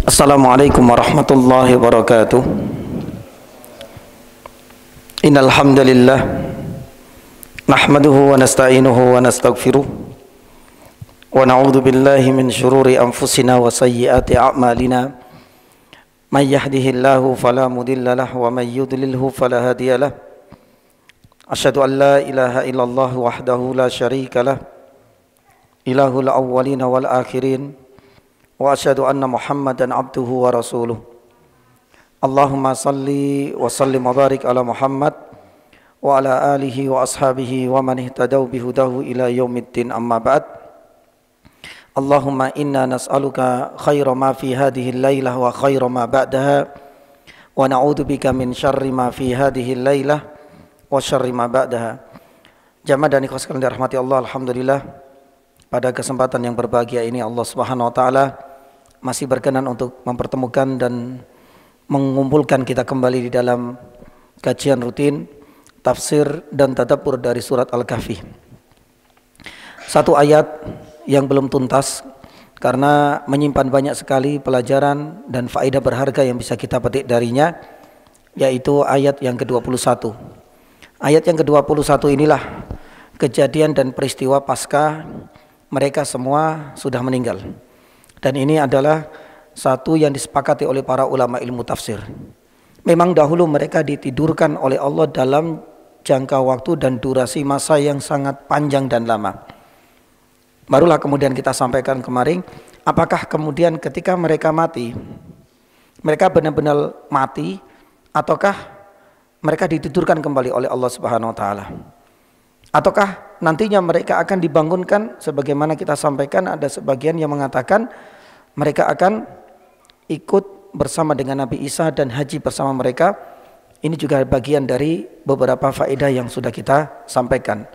Assalamualaikum warahmatullahi wabarakatuh. Innal hamdalillah nahmaduhu wa nasta'inuhu wa nastaghfiruh wa na'udzu billahi min shururi anfusina wa sayyiati a'malina. May yahdihillahu fala mudilla lahu wa may yudlilhu fala hadiya lahu. Asyhadu an la ilaha illallah wahdahu la syarika lah, ilahul awwalin wal akhirin. Wa asyhadu anna Muhammadan abduhu wa rasuluh. Allahumma salli wa sallim wa barik ala Muhammad wa ala alihi wa ashabihi wa man ihtadaw bihudahu ila yaumiddin, amma ba'd. Allahumma inna nas'aluka khaira ma fi hadhihi al-lailah wa khaira ma ba'daha wa na'udzu bika min syarri ma fi hadhihi al-lailah wa syarri ma ba'daha. Jamaah dan ikhwas sekalian dirahmati Allah, alhamdulillah pada kesempatan yang berbahagia ini Allah Subhanahu wa taala masih berkenan untuk mempertemukan dan mengumpulkan kita kembali di dalam kajian rutin tafsir dan tadabbur dari surat Al-Kahfi. Satu ayat yang belum tuntas karena menyimpan banyak sekali pelajaran dan faedah berharga yang bisa kita petik darinya, yaitu ayat yang ke-21. Ayat yang ke-21 inilah kejadian dan peristiwa pasca mereka semua sudah meninggal. Dan ini adalah satu yang disepakati oleh para ulama ilmu tafsir. Memang dahulu mereka ditidurkan oleh Allah dalam jangka waktu dan durasi masa yang sangat panjang dan lama. Barulah kemudian kita sampaikan kemarin, apakah kemudian ketika mereka mati, mereka benar-benar mati, ataukah mereka ditidurkan kembali oleh Allah Subhanahu wa taala? Ataukah nantinya mereka akan dibangunkan? Sebagaimana kita sampaikan, ada sebagian yang mengatakan mereka akan ikut bersama dengan Nabi Isa dan haji bersama mereka. Ini juga bagian dari beberapa faedah yang sudah kita sampaikan.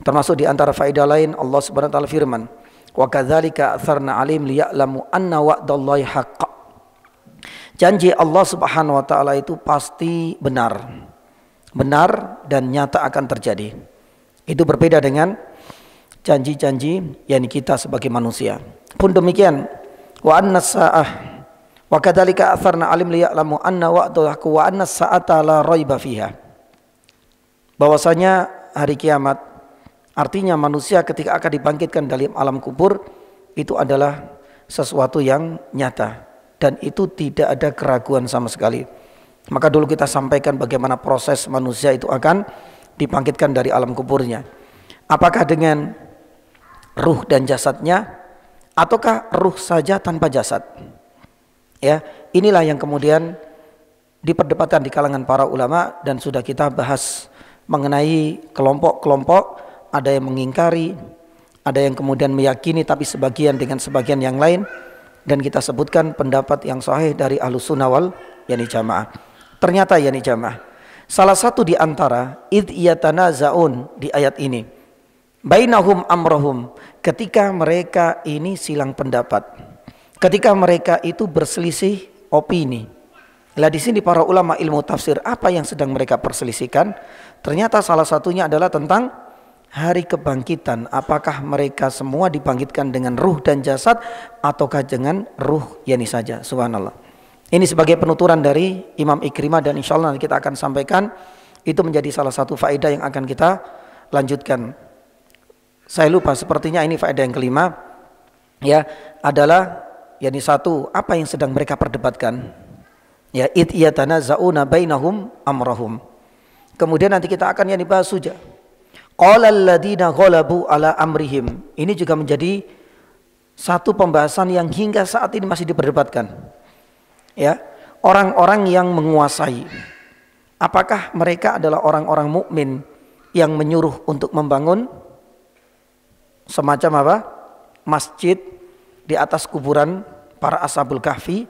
Termasuk di antara faedah lain, Allah Subhanahu wa taala firman, "Wa kadzalika atsarna 'alaihim liya'lamu anna wa'dallahi haqq." Janji Allah Subhanahu wa taala itu pasti benar. Benar dan nyata akan terjadi. Itu berbeda dengan janji-janji yang kita sebagai manusia. Pun demikian, wa anna sa'ah wa kadzalika atharna alim liya'lamu anna wa'dahu wa anna sa'ata la raiba fiha. Bahwasanya hari kiamat, artinya manusia ketika akan dibangkitkan dari alam kubur, itu adalah sesuatu yang nyata dan itu tidak ada keraguan sama sekali. Maka dulu kita sampaikan bagaimana proses manusia itu akan dibangkitkan dari alam kuburnya. Apakah dengan ruh dan jasadnya, ataukah ruh saja tanpa jasad? Ya, inilah yang kemudian diperdebatkan di kalangan para ulama dan sudah kita bahas mengenai kelompok-kelompok. Ada yang mengingkari, ada yang kemudian meyakini tapi sebagian dengan sebagian yang lain, dan kita sebutkan pendapat yang sahih dari Ahlus Sunnah wal Jamaah. Ternyata jamaah, salah satu di antara id yatanaza'un di ayat ini, bainahum amrohum, ketika mereka ini silang pendapat, ketika mereka itu berselisih opini. Lah di sini para ulama ilmu tafsir, apa yang sedang mereka perselisihkan? Ternyata salah satunya adalah tentang hari kebangkitan. Apakah mereka semua dibangkitkan dengan ruh dan jasad ataukah dengan ruh yani saja? Subhanallah. Ini sebagai penuturan dari Imam Ikrimah dan insya Allah nanti kita akan sampaikan. Itu menjadi salah satu faedah yang akan kita lanjutkan. Saya lupa, sepertinya ini faedah yang kelima, ya, adalah yakni satu, apa yang sedang mereka perdebatkan, ya, id yatanaza'una bainahum amrahum. Kemudian nanti kita akan yang dibahas saja, qala alladziina ghalabu ala amrihim. Ini juga menjadi satu pembahasan yang hingga saat ini masih diperdebatkan, ya, orang-orang yang menguasai, apakah mereka adalah orang-orang mukmin yang menyuruh untuk membangun semacam apa? Masjid di atas kuburan para Ashabul Kahfi,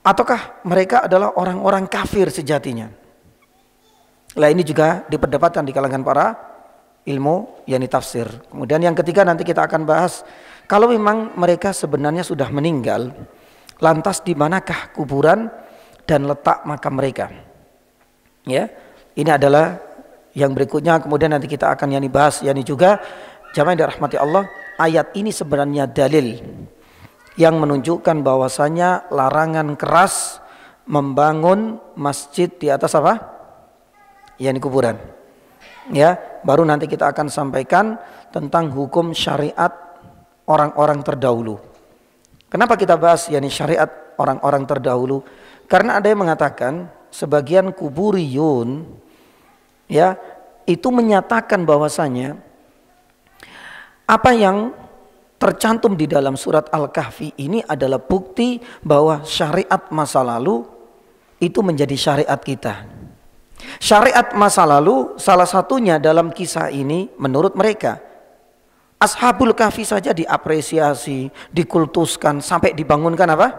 ataukah mereka adalah orang-orang kafir sejatinya? Lah ini juga diperdebatkan di kalangan para ilmu yakni tafsir. Kemudian yang ketiga nanti kita akan bahas, kalau memang mereka sebenarnya sudah meninggal, lantas di manakah kuburan dan letak makam mereka? Ya, ini adalah yang berikutnya. Kemudian nanti kita akan bahas juga, jamaah yang dirahmati Allah, ayat ini sebenarnya dalil yang menunjukkan bahwasanya larangan keras membangun masjid di atas apa? Yani kuburan. Ya, baru nanti kita akan sampaikan tentang hukum syariat orang-orang terdahulu. Kenapa kita bahas yani syariat orang-orang terdahulu? Karena ada yang mengatakan sebagian kuburiyun ya itu menyatakan bahwasanya apa yang tercantum di dalam surat Al-Kahfi ini adalah bukti bahwa syariat masa lalu itu menjadi syariat kita. Syariat masa lalu salah satunya dalam kisah ini menurut mereka Ashabul Kahfi saja diapresiasi, dikultuskan sampai dibangunkan apa?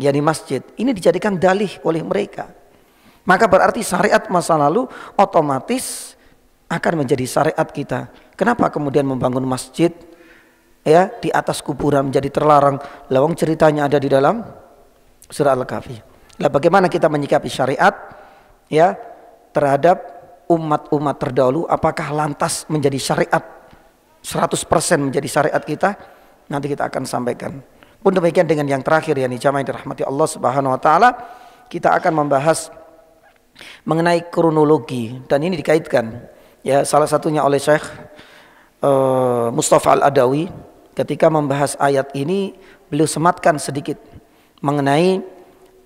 Yani masjid. Ini dijadikan dalih oleh mereka. Maka berarti syariat masa lalu otomatis akan menjadi syariat kita. Kenapa kemudian membangun masjid ya di atas kuburan menjadi terlarang? Lawang ceritanya ada di dalam surah Al-Kahfi. Nah, bagaimana kita menyikapi syariat ya terhadap umat-umat terdahulu? Apakah lantas menjadi syariat 100% menjadi syariat kita? Nanti kita akan sampaikan. Pun demikian dengan yang terakhir yakni jamaah yang dirahmati Allah Subhanahu wa taala, kita akan membahas mengenai kronologi dan ini dikaitkan ya salah satunya oleh Syekh Mustafa Al-Adawi ketika membahas ayat ini, beliau sematkan sedikit mengenai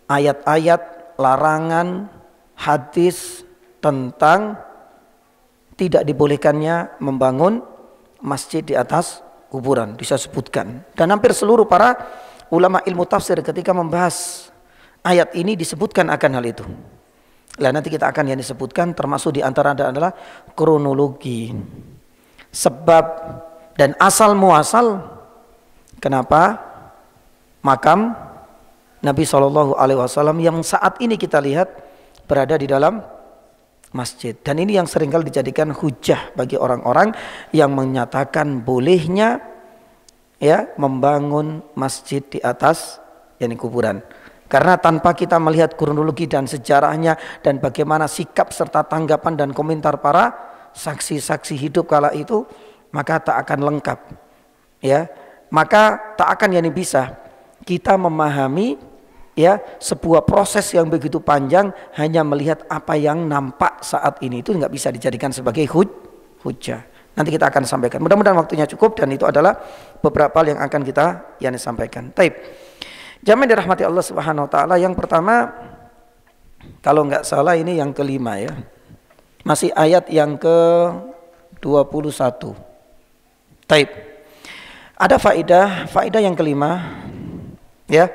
ayat-ayat larangan hadis tentang tidak dibolehkannya membangun masjid di atas kuburan, bisa sebutkan. Dan hampir seluruh para ulama ilmu tafsir ketika membahas ayat ini disebutkan akan hal itu. Nah, nanti kita akan yang disebutkan termasuk di antara adalah kronologi, sebab dan asal muasal kenapa makam Nabi SAW yang saat ini kita lihat berada di dalam masjid. Dan ini yang seringkali dijadikan hujah bagi orang-orang yang menyatakan bolehnya ya membangun masjid di atas yakni kuburan. Karena tanpa kita melihat kronologi dan sejarahnya dan bagaimana sikap serta tanggapan dan komentar para saksi-saksi hidup kala itu, maka tak akan lengkap. Ya, maka tak akan yani bisa kita memahami ya sebuah proses yang begitu panjang hanya melihat apa yang nampak saat ini, itu nggak bisa dijadikan sebagai hujah. Nanti kita akan sampaikan. Mudah-mudahan waktunya cukup dan itu adalah beberapa hal yang akan kita yani sampaikan. Taib. Jamaah dirahmati Allah Subhanahu wa taala, yang pertama kalau nggak salah ini yang kelima ya. Masih ayat yang ke-21. Taib. Ada faedah yang kelima ya.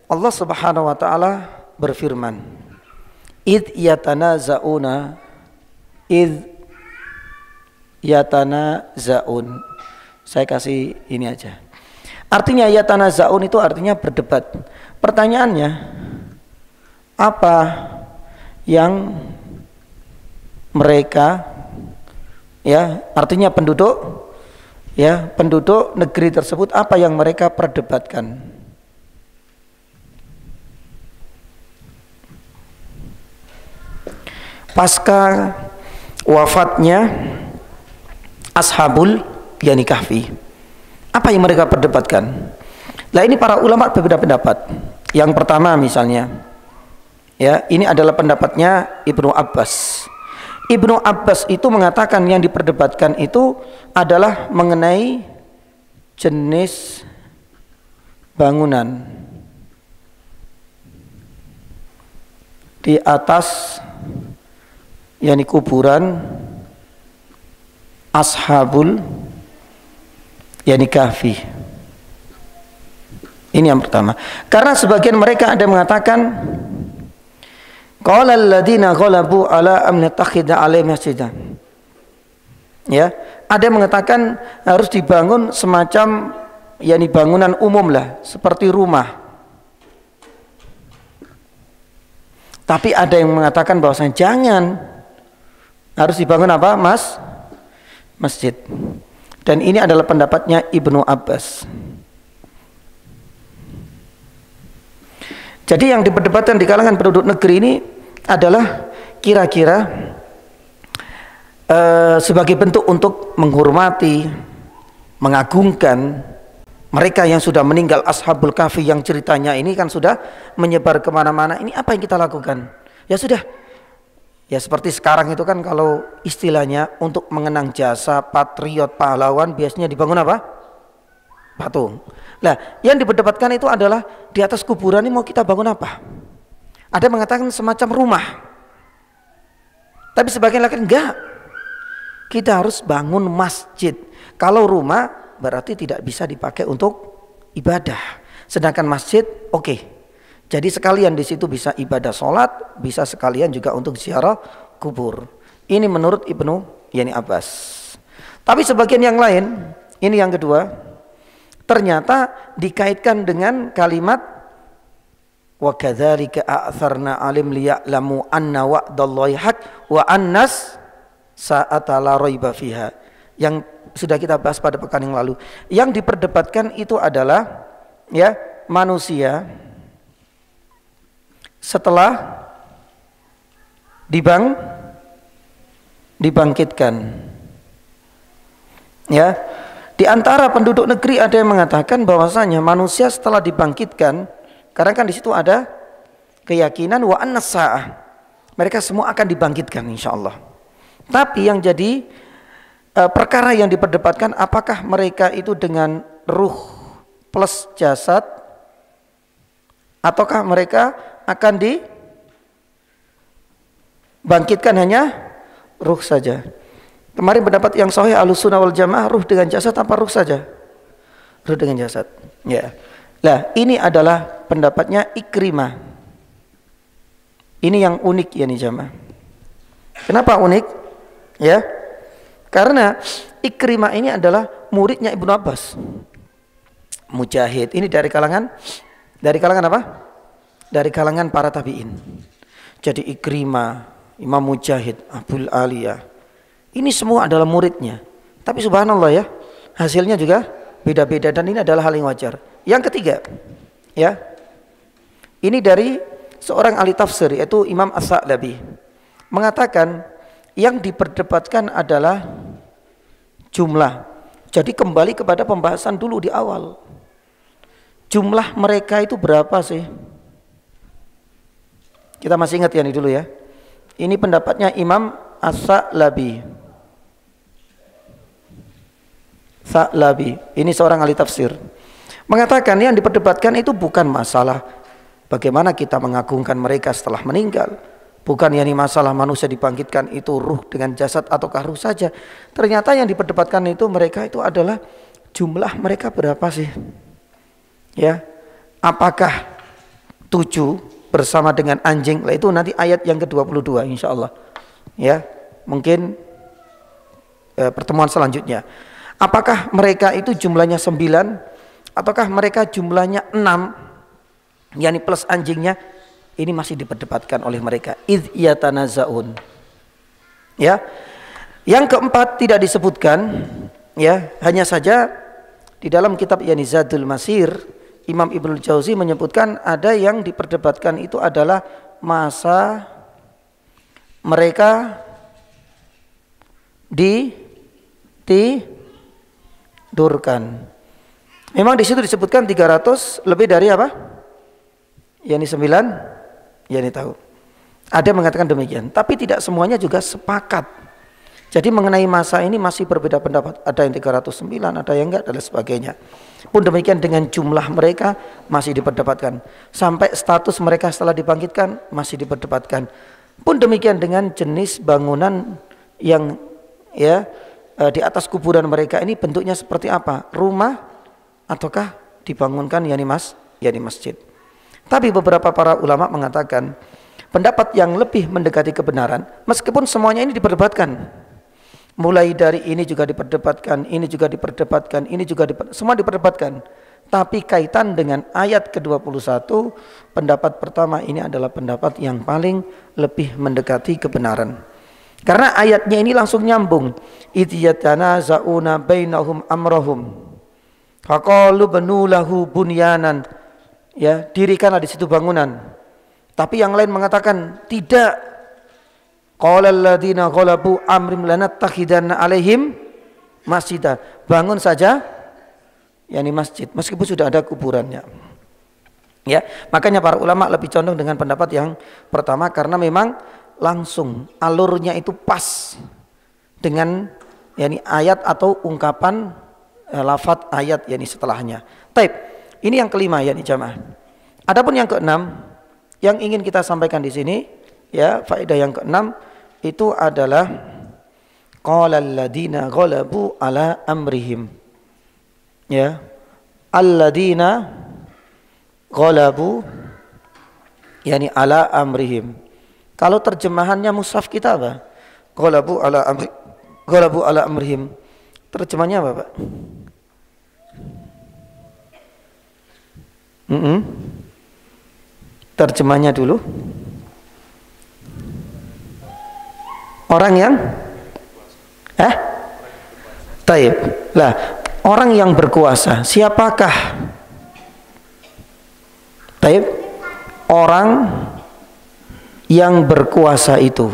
Allah Subhanahu wa taala berfirman, "Id yatanaza'una Saya kasih ini aja. Artinya yatanaza'un itu artinya berdebat. Pertanyaannya, apa yang mereka ya, artinya penduduk negeri tersebut, apa yang mereka perdebatkan? Pasca wafatnya Ashabul yani Kahfi, apa yang mereka perdebatkan? Nah, ini para ulama berbeda pendapat. Yang pertama misalnya ya, ini adalah pendapatnya Ibnu Abbas. Ibnu Abbas itu mengatakan yang diperdebatkan itu adalah mengenai jenis bangunan di atas yakni kuburan Ashabul yakni Kahfi. Ini yang pertama. Karena sebagian mereka ada mengatakan qala alladziina ghalabu ala an nattakhidha 'alaihi masjidan. Ya, ada yang mengatakan harus dibangun semacam yakni bangunan umum lah, seperti rumah. Tapi ada yang mengatakan bahwasanya jangan, harus dibangun apa? Masjid. Dan ini adalah pendapatnya Ibnu Abbas. Jadi yang diperdebatkan di kalangan penduduk negeri ini adalah kira-kira sebagai bentuk untuk menghormati, mengagungkan Mereka yang sudah meninggal, Ashabul Kahfi yang ceritanya ini kan sudah menyebar kemana-mana. Ini apa yang kita lakukan? Ya sudah, ya seperti sekarang itu kan kalau istilahnya untuk mengenang jasa patriot pahlawan biasanya dibangun apa? Patung. Nah, yang diperdebatkan itu adalah di atas kuburan ini mau kita bangun apa? Ada yang mengatakan semacam rumah. Tapi sebagian lagi enggak. Kita harus bangun masjid. Kalau rumah berarti tidak bisa dipakai untuk ibadah. Sedangkan masjid oke. Jadi sekalian di situ bisa ibadah sholat, bisa sekalian juga untuk ziarah kubur. Ini menurut Ibnu Yani Abbas. Tapi sebagian yang lain, ini yang kedua, ternyata dikaitkan dengan kalimat wa kadzalika a'tsarna 'alim liya'lamu anna wa'dallahi haq wa annas sa'ata la raiba fiha. Yang sudah kita bahas pada pekan yang lalu. Yang diperdebatkan itu adalah ya manusia setelah dibangkitkan. Ya, di antara penduduk negeri ada yang mengatakan bahwasanya manusia setelah dibangkitkan, karena kan di situ ada keyakinan wa annas sa'ah. Mereka semua akan dibangkitkan insyaallah. Tapi yang jadi perkara yang diperdebatkan apakah mereka itu dengan ruh plus jasad ataukah mereka akan dibangkitkan hanya ruh saja. Kemarin pendapat yang sahih Ahlussunnah wal Jamaah ruh dengan jasad apa ruh saja? Ruh dengan jasad. Ya. Lah, ini adalah pendapatnya Ikrimah. Ini yang unik ya nih jamaah. Kenapa unik? Ya. Karena Ikrimah ini adalah muridnya Ibnu Abbas. Mujahid ini dari kalangan apa? Dari kalangan para tabi'in. Jadi Ikrimah, Imam Mujahid, Abul Aliyah, ini semua adalah muridnya. Tapi subhanallah ya, hasilnya juga beda-beda dan ini adalah hal yang wajar. Yang ketiga, ya, ini dari seorang ahli tafsir yaitu Imam As-Sa'labi mengatakan yang diperdebatkan adalah jumlah. Jadi kembali kepada pembahasan dulu di awal. Jumlah mereka itu berapa sih? Kita masih ingat ya ini dulu ya. Ini pendapatnya Imam As-Sa'labi. Sa'labi, ini seorang ahli tafsir. Mengatakan yang diperdebatkan itu bukan masalah bagaimana kita mengagungkan mereka setelah meninggal. Bukan yakni masalah manusia dibangkitkan itu ruh dengan jasad ataukah ruh saja. Ternyata yang diperdebatkan itu mereka itu adalah jumlah mereka berapa sih? Ya, apakah 7 bersama dengan anjing? Lah itu nanti ayat yang ke-22 insyaallah. Ya, mungkin pertemuan selanjutnya. Apakah mereka itu jumlahnya 9 ataukah mereka jumlahnya 6? yakni plus anjingnya? Ini masih diperdebatkan oleh mereka. Idh yatanaza'un. Ya. Yang keempat tidak disebutkan, ya, hanya saja di dalam kitab yakni Zadul Masir, Imam Ibnul Jauzi menyebutkan ada yang diperdebatkan itu adalah masa mereka ditidurkan. Memang di situ disebutkan 300 lebih dari apa? yakni 9. Ya ini tahu. Ada yang mengatakan demikian, tapi tidak semuanya juga sepakat. Jadi mengenai masa ini masih berbeda pendapat. Ada yang 309, ada yang enggak dan sebagainya. Pun demikian dengan jumlah mereka masih diperdebatkan. Sampai status mereka setelah dibangkitkan masih diperdebatkan. Pun demikian dengan jenis bangunan yang ya di atas kuburan mereka ini bentuknya seperti apa? Rumah ataukah dibangunkan yakni masjid. Tapi beberapa para ulama mengatakan pendapat yang lebih mendekati kebenaran, meskipun semuanya ini diperdebatkan. Mulai dari ini juga diperdebatkan, ini juga diperdebatkan, ini juga semua diperdebatkan. Tapi kaitan dengan ayat ke-21, pendapat pertama ini adalah pendapat yang paling lebih mendekati kebenaran. Karena ayatnya ini langsung nyambung. Idyatanaza'una bainahum amrahum. Faqalu banu lahu bunyanan. Ya, dirikanlah di situ bangunan. Tapi yang lain mengatakan tidak. Qala alladziina ghalabu amrim lanattakhidanna alaihim masjidah. Bangun saja yakni masjid, meskipun sudah ada kuburannya. Ya, makanya para ulama lebih condong dengan pendapat yang pertama karena memang langsung alurnya itu pas dengan yakni ayat atau ungkapan lafadz ayat yakni setelahnya. Taib. Ini yang kelima yakni jamaah. Adapun yang keenam yang ingin kita sampaikan di sini ya, faedah yang keenam itu adalah qala alladziina ghalabu ala amrihim. Ya. Alladziina ghalabu yakni ala amrihim. Kalau terjemahannya mushaf kita apa? Ghalabu ala amrihim. Terjemahannya apa, Pak? Terjemahnya dulu. Orang yang Taib. Lah, orang yang berkuasa, siapakah? Taib. Orang yang berkuasa itu.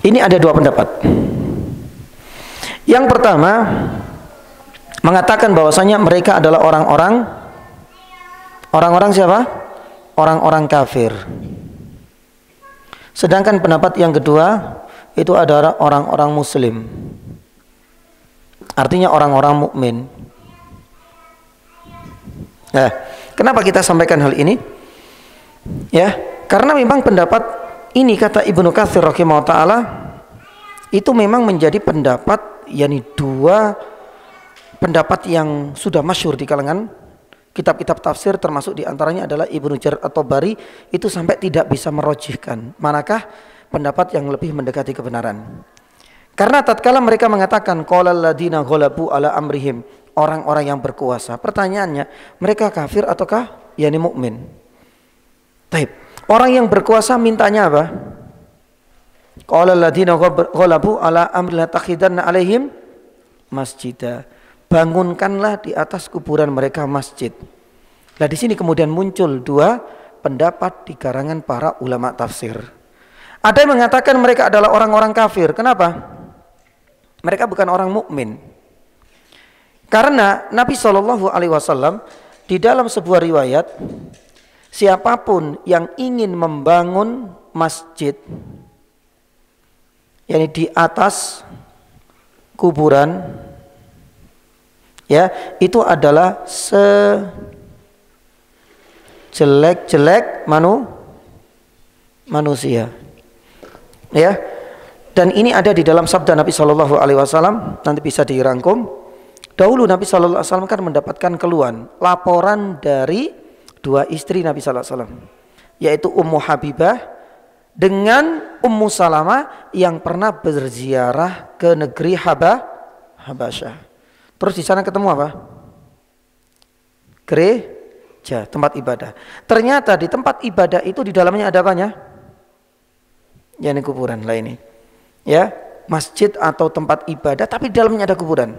Ini ada dua pendapat. Yang pertama mengatakan bahwasanya mereka adalah orang-orang siapa? Orang-orang kafir. Sedangkan pendapat yang kedua itu adalah orang-orang muslim. Artinya orang-orang mukmin. Nah, kenapa kita sampaikan hal ini? Ya, karena memang pendapat ini kata Ibnu Katsir rahimahullah taala itu memang menjadi pendapat yakni dua pendapat yang sudah masyhur di kalangan kitab-kitab tafsir, termasuk diantaranya adalah Ibnu Jarir at-Tabari itu sampai tidak bisa merojihkan manakah pendapat yang lebih mendekati kebenaran. Karena tatkala mereka mengatakan qalal ladzina ghalabu ala amrihim, orang-orang yang berkuasa, pertanyaannya mereka kafir ataukah yakni mukmin? Taib. Orang yang berkuasa mintanya apa? Qalal ladzina ghalabu ala amri la takhidanna alaihim masjidah. Bangunkanlah di atas kuburan mereka masjid. Nah, di sini kemudian muncul dua pendapat di karangan para ulama tafsir. Ada yang mengatakan mereka adalah orang-orang kafir. Kenapa? Mereka bukan orang mukmin. Karena Nabi SAW di dalam sebuah riwayat, siapapun yang ingin membangun masjid, yakni di atas kuburan, ya, itu adalah sejelek-jelek manusia. Ya. Dan ini ada di dalam sabda Nabi SAW, nanti bisa dirangkum. Dahulu Nabi SAW kan mendapatkan keluhan, laporan dari dua istri Nabi SAW, yaitu Ummu Habibah dengan Ummu Salamah yang pernah berziarah ke negeri Habasyah. Terus di sana ketemu apa? Gereja, tempat ibadah. Ternyata di tempat ibadah itu di dalamnya ada apanya? Ya, ini kuburan lah ini. Ya, masjid atau tempat ibadah tapi di dalamnya ada kuburan.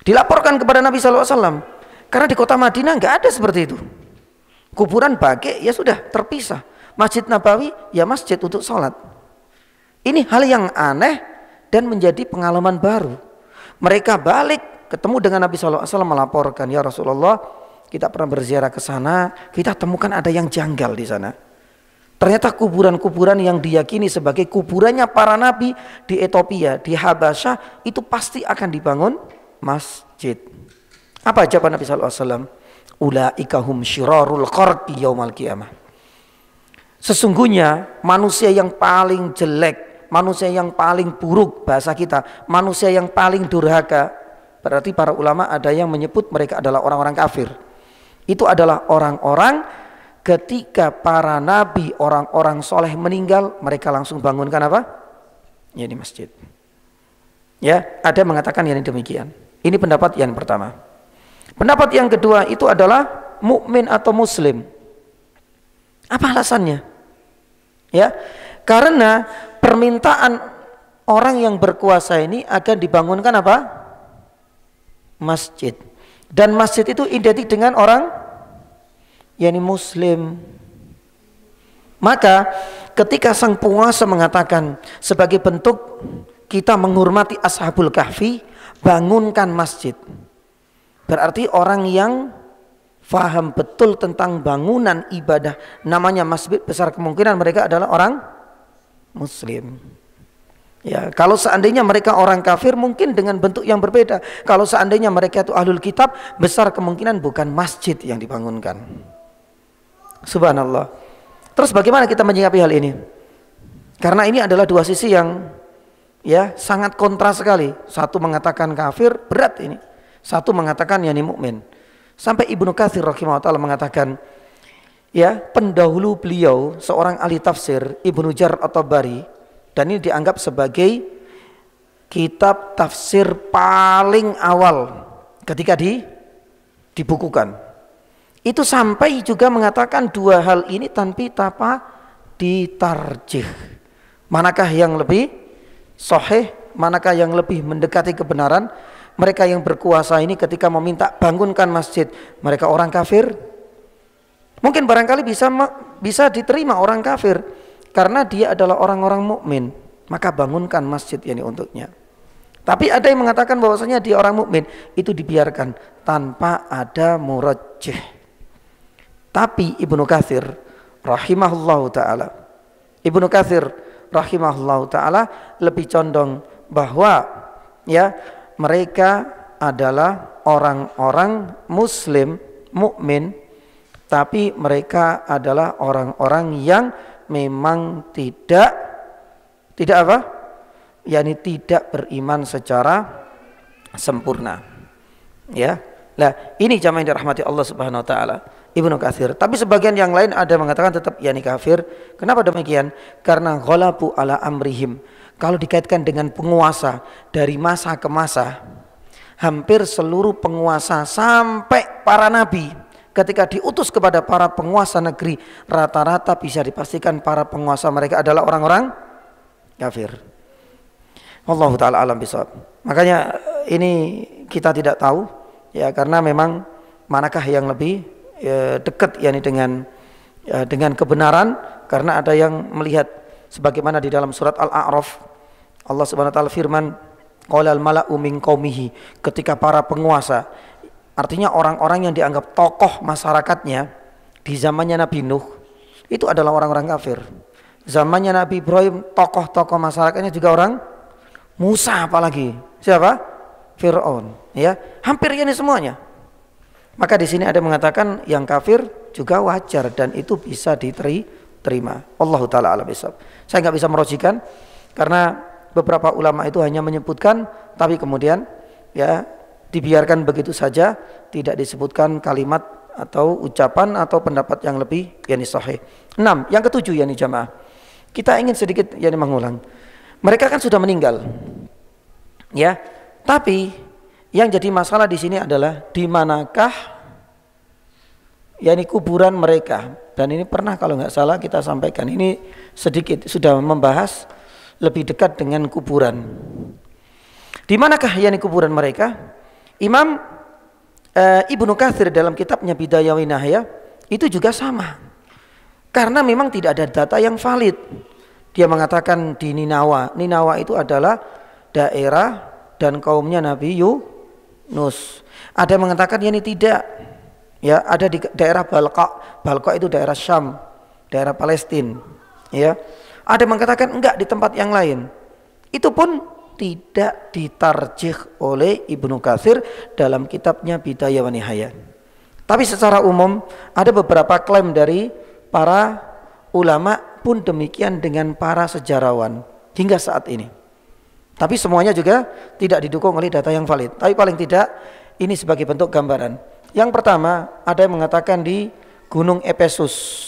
Dilaporkan kepada Nabi SAW. Karena di kota Madinah nggak ada seperti itu. Kuburan bagi ya sudah terpisah. Masjid Nabawi ya masjid untuk sholat. Ini hal yang aneh dan menjadi pengalaman baru. Mereka balik ketemu dengan Nabi SAW melaporkan, ya Rasulullah, kita pernah berziarah ke sana, kita temukan ada yang janggal di sana. Ternyata kuburan-kuburan yang diyakini sebagai kuburannya para nabi di Ethiopia, di Habasyah, itu pasti akan dibangun masjid. Apa jawaban Nabi SAW? Ulaika hum syirarul khalqi yaumal qiyamah. Sesungguhnya manusia yang paling jelek, manusia yang paling buruk, bahasa kita, manusia yang paling durhaka. Berarti para ulama ada yang menyebut mereka adalah orang-orang kafir. Itu adalah orang-orang ketika para nabi, orang-orang soleh meninggal, mereka langsung bangunkan apa? Ya, di masjid. Ya, ada yang mengatakan yang demikian. Ini pendapat yang pertama. Pendapat yang kedua itu adalah mukmin atau muslim. Apa alasannya? Ya, karena permintaan orang yang berkuasa ini akan dibangunkan apa? Masjid. Dan masjid itu identik dengan orang yakni muslim. Maka ketika sang penguasa mengatakan sebagai bentuk kita menghormati Ashabul Kahfi, bangunkan masjid. Berarti orang yang faham betul tentang bangunan ibadah namanya masjid, besar kemungkinan mereka adalah orang muslim. Ya, kalau seandainya mereka orang kafir mungkin dengan bentuk yang berbeda. Kalau seandainya mereka itu ahlul kitab, besar kemungkinan bukan masjid yang dibangunkan. Subhanallah. Terus bagaimana kita menyikapi hal ini? Karena ini adalah dua sisi yang ya sangat kontra sekali. Satu mengatakan kafir, berat ini. Satu mengatakan yani mukmin. Sampai Ibnu Katsir rahimahullah taala mengatakan, ya, pendahulu beliau seorang ahli tafsir, Ibnu Jarir at-Tabari, dan ini dianggap sebagai kitab tafsir paling awal ketika dibukukan. Itu sampai juga mengatakan dua hal ini tanpa ditarjih. Manakah yang lebih sahih, manakah yang lebih mendekati kebenaran? Mereka yang berkuasa ini ketika meminta bangunkan masjid, mereka orang kafir? Mungkin barangkali bisa diterima orang kafir karena dia adalah orang-orang mukmin, maka bangunkan masjid ini untuknya. Tapi ada yang mengatakan bahwasanya dia orang mukmin, itu dibiarkan tanpa ada murajjih. Tapi Ibnu Katsir rahimahullahu taala lebih condong bahwa ya mereka adalah orang-orang muslim mukmin, tapi mereka adalah orang-orang yang memang tidak apa? Yani tidak beriman secara sempurna. Ya. Nah, ini jamaah yang dirahmati Allah Subhanahu wa taala. Ibnu Katsir. Tapi sebagian yang lain ada mengatakan tetap yani kafir. Kenapa demikian? Karena ghalabu ala amrihim. Kalau dikaitkan dengan penguasa dari masa ke masa, hampir seluruh penguasa sampai para nabi ketika diutus kepada para penguasa negeri, rata-rata bisa dipastikan para penguasa mereka adalah orang-orang kafir. Wallahu taala alam bisawab. Makanya ini kita tidak tahu ya, karena memang manakah yang lebih dekat yakni dengan kebenaran, karena ada yang melihat sebagaimana di dalam surat Al-A'raf Allah Subhanahu wa taala firman, qalal mala'u min qaumihi, ketika para penguasa, artinya orang-orang yang dianggap tokoh masyarakatnya di zamannya Nabi Nuh itu adalah orang-orang kafir. Zamannya Nabi Ibrahim tokoh-tokoh masyarakatnya juga orang Musa, apalagi siapa? Fir'aun, ya. Hampir ini semuanya. Maka di sini ada mengatakan yang kafir juga wajar dan itu bisa diterima. Allahu taala alam bisawab. Saya nggak bisa merojikan karena beberapa ulama itu hanya menyebutkan, tapi kemudian ya dibiarkan begitu saja, tidak disebutkan kalimat atau ucapan atau pendapat yang lebih yakni sahih. 6, yang ketujuh yakni jamaah. Kita ingin sedikit yakni mengulang. Mereka kan sudah meninggal. Ya. Tapi yang jadi masalah di sini adalah di manakah yakni kuburan mereka. Dan ini pernah kalau nggak salah kita sampaikan, ini sedikit sudah membahas lebih dekat dengan kuburan. Di manakah yakni kuburan mereka? Imam Ibnu Katsir dalam kitabnya Bidayah wa Nihayah itu juga sama. Karena memang tidak ada data yang valid. Dia mengatakan di Ninawa. Ninawa itu adalah daerah dan kaumnya Nabi Yunus. Ada yang mengatakan yakni tidak. Ya, ada di daerah Balqa. Balqa itu daerah Syam, daerah Palestina. Ya. Ada yang mengatakan enggak di tempat yang lain. Itu pun tidak ditarjih oleh Ibnu Katsir dalam kitabnya Bidayah wa Nihayah. Tapi secara umum ada beberapa klaim dari para ulama pun demikian dengan para sejarawan hingga saat ini. Tapi semuanya juga tidak didukung oleh data yang valid. Tapi paling tidak ini sebagai bentuk gambaran. Yang pertama ada yang mengatakan di Gunung Epesus.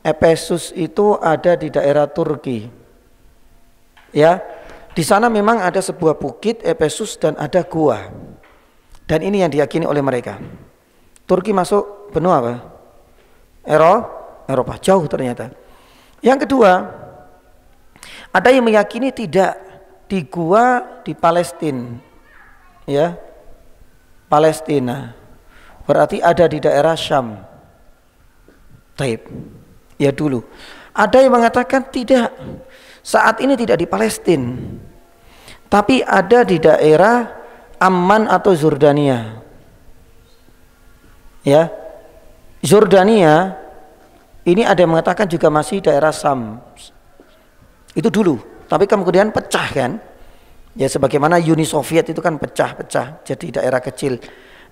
Epesus itu ada di daerah Turki. Ya, di sana memang ada sebuah bukit Epesus dan ada gua. Dan ini yang diyakini oleh mereka. Turki masuk benua apa? Eropa, jauh ternyata. Yang kedua, ada yang meyakini tidak, di gua di Palestina. Ya. Palestina. Berarti ada di daerah Syam. Taib. Ya dulu. Ada yang mengatakan tidak. Saat ini tidak di Palestina, tapi ada di daerah Amman atau Jordania. Ya, Jordania ini ada yang mengatakan juga masih daerah Sam. Itu dulu, tapi kemudian pecah kan? Ya sebagaimana Uni Soviet itu kan pecah-pecah jadi daerah kecil.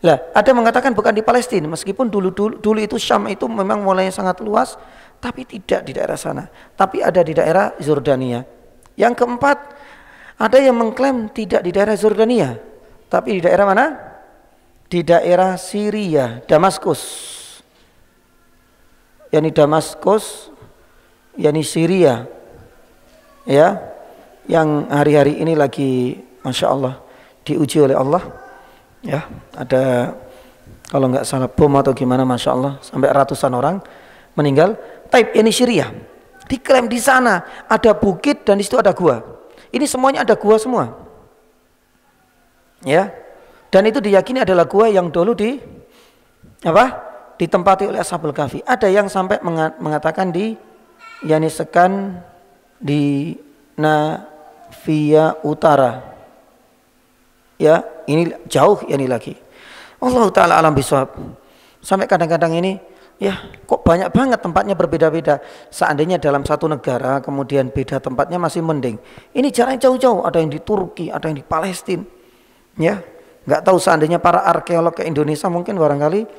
Lah, ada yang mengatakan bukan di Palestina, meskipun dulu itu Syam itu memang mulanya sangat luas, tapi tidak di daerah sana, tapi ada di daerah Jordania. Yang keempat, ada yang mengklaim tidak di daerah Jordania, tapi di daerah mana? Di daerah Syria, Damaskus. Yani Damaskus, yani Syria. Ya, yang hari-hari ini lagi Masya Allah diuji oleh Allah. Ya, ada kalau nggak salah bom atau gimana, Masya Allah sampai ratusan orang meninggal. Taib ini Syria, diklaim di sana ada bukit dan di situ ada gua. Ini semuanya ada gua semua. Ya, dan itu diyakini adalah gua yang dulu ditempati oleh Ashabul Kahfi. Ada yang sampai mengatakan di Sekan di Navia Utara. Ya, ini jauh ini lagi. Allah Ta'ala alam bisawab. Sampai kadang-kadang ini, ya kok banyak banget tempatnya berbeda-beda. Seandainya dalam satu negara kemudian beda tempatnya masih mending. Ini jaraknya jauh-jauh. Ada yang di Turki, ada yang di Palestina. Ya, nggak tahu seandainya para arkeolog ke Indonesia mungkin barangkali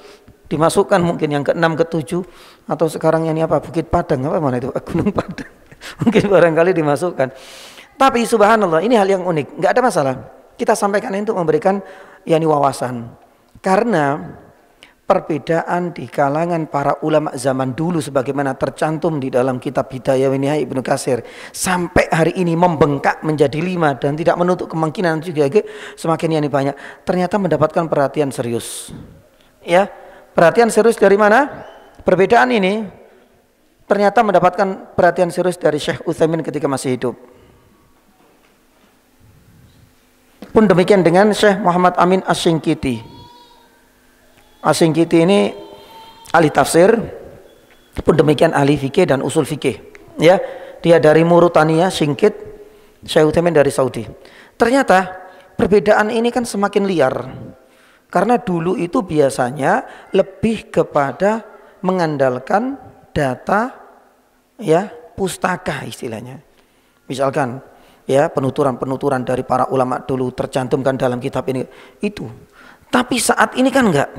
dimasukkan mungkin yang ke-6, ke-7 atau sekarang ini apa Bukit Padang apa mana itu Gunung Padang. Mungkin barangkali dimasukkan. Tapi subhanallah ini hal yang unik, nggak ada masalah. Kita sampaikan ini untuk memberikan wawasan. Karena perbedaan di kalangan para ulama zaman dulu sebagaimana tercantum di dalam kitab Hidayah wa Nihayah Ibnu Katsir sampai hari ini membengkak menjadi 5 dan tidak menutup kemungkinan juga semakin banyak. Ternyata mendapatkan perhatian serius. Ya, perhatian serius dari mana? Perbedaan ini ternyata mendapatkan perhatian serius dari Syekh Utsaimin ketika masih hidup. Pun demikian dengan Syekh Muhammad Amin Asy-Syinkiti. Asy-Syinkiti ini ahli tafsir, pun demikian ahli fikih dan usul fikih. Ya, dia dari Mauritania, Syinkit, Syekh Utsaimin dari Saudi. Ternyata perbedaan ini kan semakin liar. Karena dulu itu biasanya lebih kepada mengandalkan data ya pustaka istilahnya. Misalkan ya penuturan-penuturan dari para ulama dulu tercantumkan dalam kitab ini itu. Tapi saat ini kan enggak.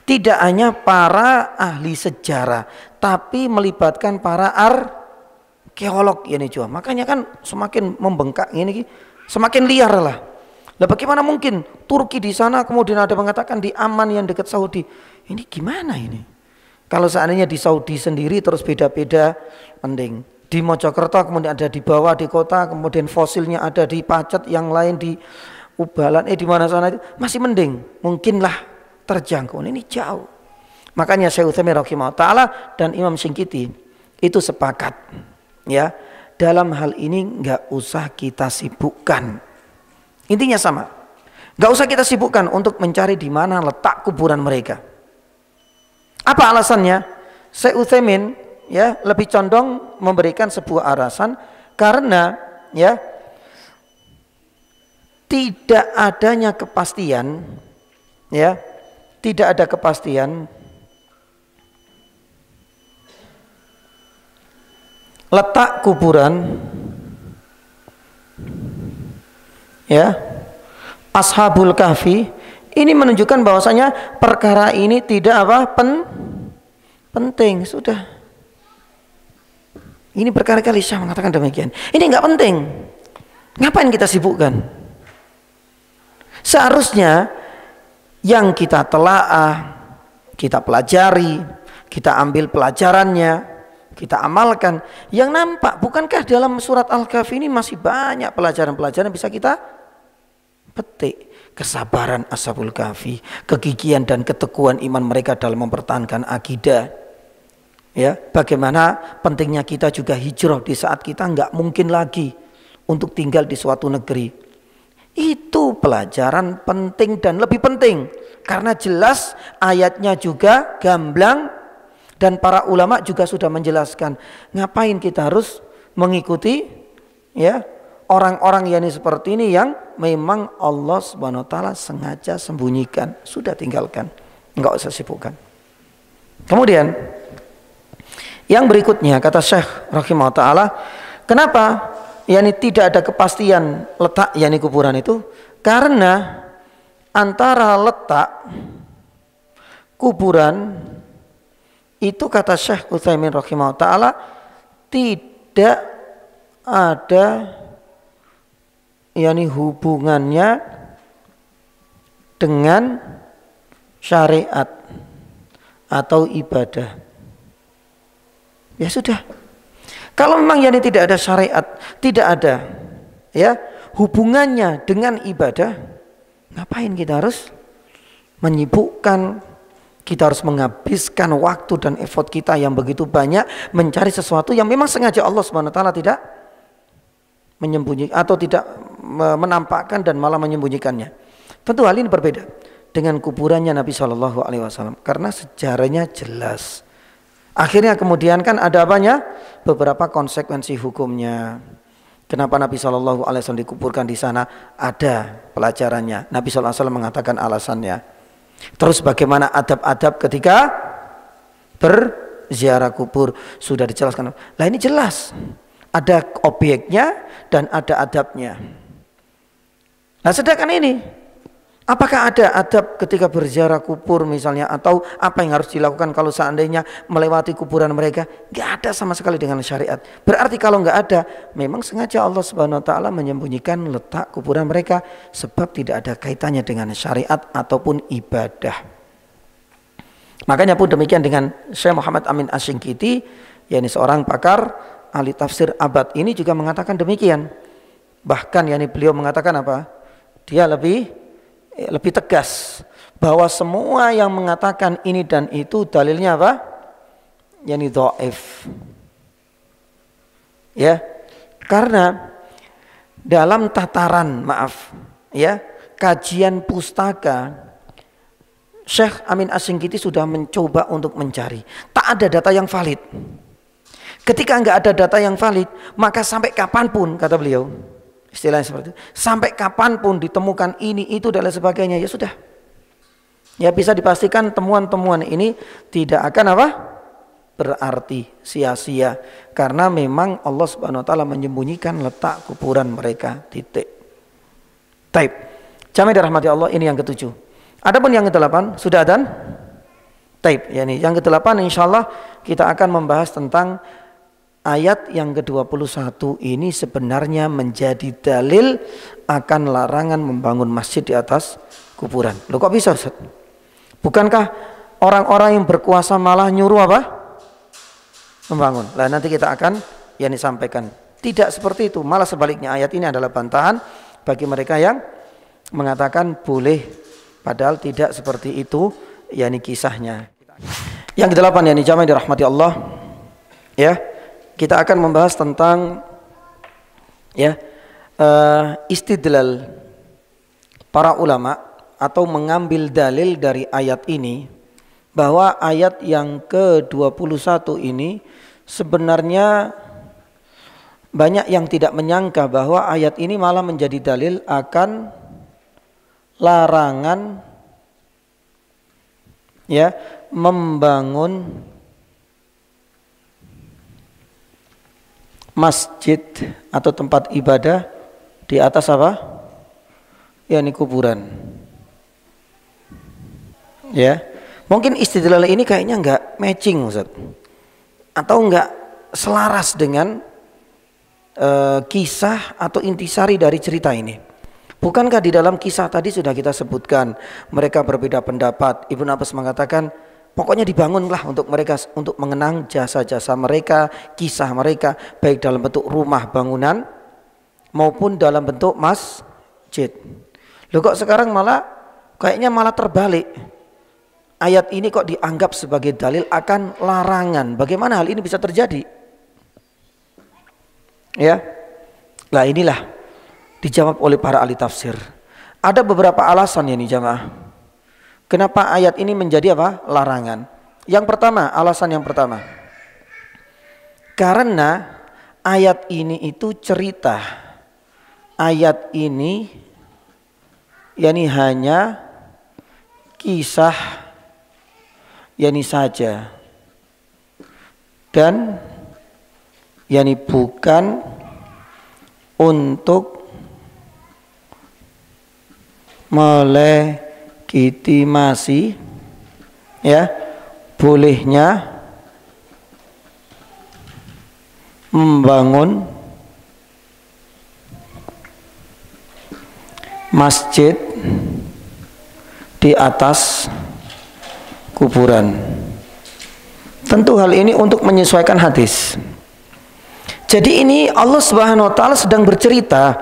Tidak hanya para ahli sejarah, tapi melibatkan para arkeolog ini juga. Makanya kan semakin membengkak ini, semakin liar lah. Lah bagaimana mungkin Turki di sana kemudian ada mengatakan di Amman yang dekat Saudi. Ini gimana ini? Kalau seandainya di Saudi sendiri terus beda-beda, mending. Di Mojokerto kemudian ada di bawah di kota, kemudian fosilnya ada di Pacet, yang lain di Ubalan, di mana sana itu masih mending, mungkinlah terjangkau. Ini jauh. Makanya Syekh Utsaimin rahimahullah taala dan Imam Syinkiti itu sepakat ya, dalam hal ini nggak usah kita sibukkan. Intinya sama. Nggak usah kita sibukkan untuk mencari di mana letak kuburan mereka. Apa alasannya? Syekh Utsaimin ya lebih condong memberikan sebuah alasan karena ya tidak adanya kepastian ya, tidak ada kepastian letak kuburan ya Ashabul Kahfi. Ini menunjukkan bahwasanya perkara ini tidak penting sudah. Ini berkali-kali saya mengatakan demikian. Ini nggak penting. Ngapain kita sibukkan? Seharusnya yang kita telaah, kita pelajari, kita ambil pelajarannya, kita amalkan. Yang nampak, bukankah dalam surat Al-Kahfi ini masih banyak pelajaran-pelajaran yang bisa kita petik? Kesabaran Ashabul Kahfi, kegigihan dan ketekuan iman mereka dalam mempertahankan akidah. Ya, bagaimana pentingnya kita juga hijrah di saat kita nggak mungkin lagi untuk tinggal di suatu negeri. Itu pelajaran penting dan lebih penting karena jelas ayatnya juga gamblang dan para ulama juga sudah menjelaskan. Ngapain kita harus mengikuti ya orang-orang yakni seperti ini yang memang Allah Subhanahu wa taala sengaja sembunyikan, sudah tinggalkan, enggak usah sibukkan. Kemudian yang berikutnya kata Syekh rahimahullah taala, kenapa yakni tidak ada kepastian letak yakni kuburan itu? Karena antara letak kuburan itu kata Syekh Utsaimin rahimahullah taala tidak ada yakni hubungannya dengan syariat atau ibadah. Ya sudah. Kalau memang yakni tidak ada syariat, tidak ada ya hubungannya dengan ibadah, ngapain kita harus menyibukkan, kita harus menghabiskan waktu dan effort kita yang begitu banyak mencari sesuatu yang memang sengaja Allah Subhanahu wa taala tidak menyembunyikan atau tidak menampakkan dan malah menyembunyikannya. Tentu hal ini berbeda dengan kuburannya Nabi Shallallahu Alaihi Wasallam karena sejarahnya jelas. Akhirnya kemudian kan ada apanya? Beberapa konsekuensi hukumnya. Kenapa Nabi Shallallahu Alaihi Wasallam dikuburkan di sana? Ada pelajarannya. Nabi Shallallahu Alaihi Wasallam mengatakan alasannya. Terus bagaimana adab-adab ketika berziarah kubur sudah dijelaskan. Lah ini jelas. Ada objeknya dan ada adabnya. Nah sedangkan ini, apakah ada adab ketika berziarah kubur misalnya, atau apa yang harus dilakukan kalau seandainya melewati kuburan mereka? Gak ada sama sekali dengan syariat. Berarti kalau gak ada, memang sengaja Allah Subhanahu wa taala menyembunyikan letak kuburan mereka sebab tidak ada kaitannya dengan syariat ataupun ibadah. Makanya pun demikian dengan Syekh Muhammad Amin Asy-Syinkiti, yakni seorang pakar ahli tafsir abad ini juga mengatakan demikian. Bahkan yakni beliau mengatakan apa? Dia lebih tegas bahwa semua yang mengatakan ini dan itu dalilnya apa? Yani dhaif. Ya. Karena dalam tataran kajian pustaka, Syekh Amin Asy-Syinkiti sudah mencoba untuk mencari. Tak ada data yang valid. Ketika enggak ada data yang valid, maka sampai kapanpun, kata beliau, istilahnya seperti itu, sampai kapanpun ditemukan ini, itu, dan lain sebagainya, ya sudah. Ya bisa dipastikan temuan-temuan ini tidak akan apa? Berarti sia-sia. Karena memang Allah Subhanahu wa taala menyembunyikan letak kuburan mereka. Titik. Taib. Jamaah dirahmati Allah, ini yang ketujuh. Adapun yang kedelapan, sudah adzan? Taib. Yani yang kedelapan insyaallah kita akan membahas tentang ayat yang ke-21 ini sebenarnya menjadi dalil akan larangan membangun masjid di atas kuburan. Loh kok bisa Ustaz? Bukankah orang-orang yang berkuasa malah nyuruh apa? Membangun. Nah nanti kita akan sampaikan. Tidak seperti itu, malah sebaliknya ayat ini adalah bantahan bagi mereka yang mengatakan boleh, padahal tidak seperti itu kisahnya. Yang kedelapan jamaah dirahmati Allah, ya. Kita akan membahas tentang istidlal para ulama atau mengambil dalil dari ayat ini, bahwa ayat yang ke-21 ini sebenarnya banyak yang tidak menyangka bahwa ayat ini malah menjadi dalil akan larangan membangun masjid atau tempat ibadah di atas apa? Kuburan. Ya. Mungkin istidlal ini kayaknya enggak matching Ustaz. Atau enggak selaras dengan kisah atau intisari dari cerita ini. Bukankah di dalam kisah tadi sudah kita sebutkan mereka berbeda pendapat. Ibnu Abbas mengatakan pokoknya dibangunlah untuk mereka, untuk mengenang jasa-jasa mereka, kisah mereka, baik dalam bentuk rumah bangunan maupun dalam bentuk masjid. Loh kok sekarang kayaknya malah terbalik. Ayat ini kok dianggap sebagai dalil akan larangan. Bagaimana hal ini bisa terjadi? Ya. Nah inilah dijawab oleh para ahli tafsir. Ada beberapa alasan jamaah. Kenapa ayat ini menjadi apa? Larangan. Alasan yang pertama. Karena ayat ini itu cerita. Ayat ini yakni hanya kisah yakni saja. Dan yakni bukan untuk melegitimasi ya bolehnya membangun masjid di atas kuburan. Tentu hal ini untuk menyesuaikan hadis. Jadi ini Allah Subhanahu wa taala sedang bercerita.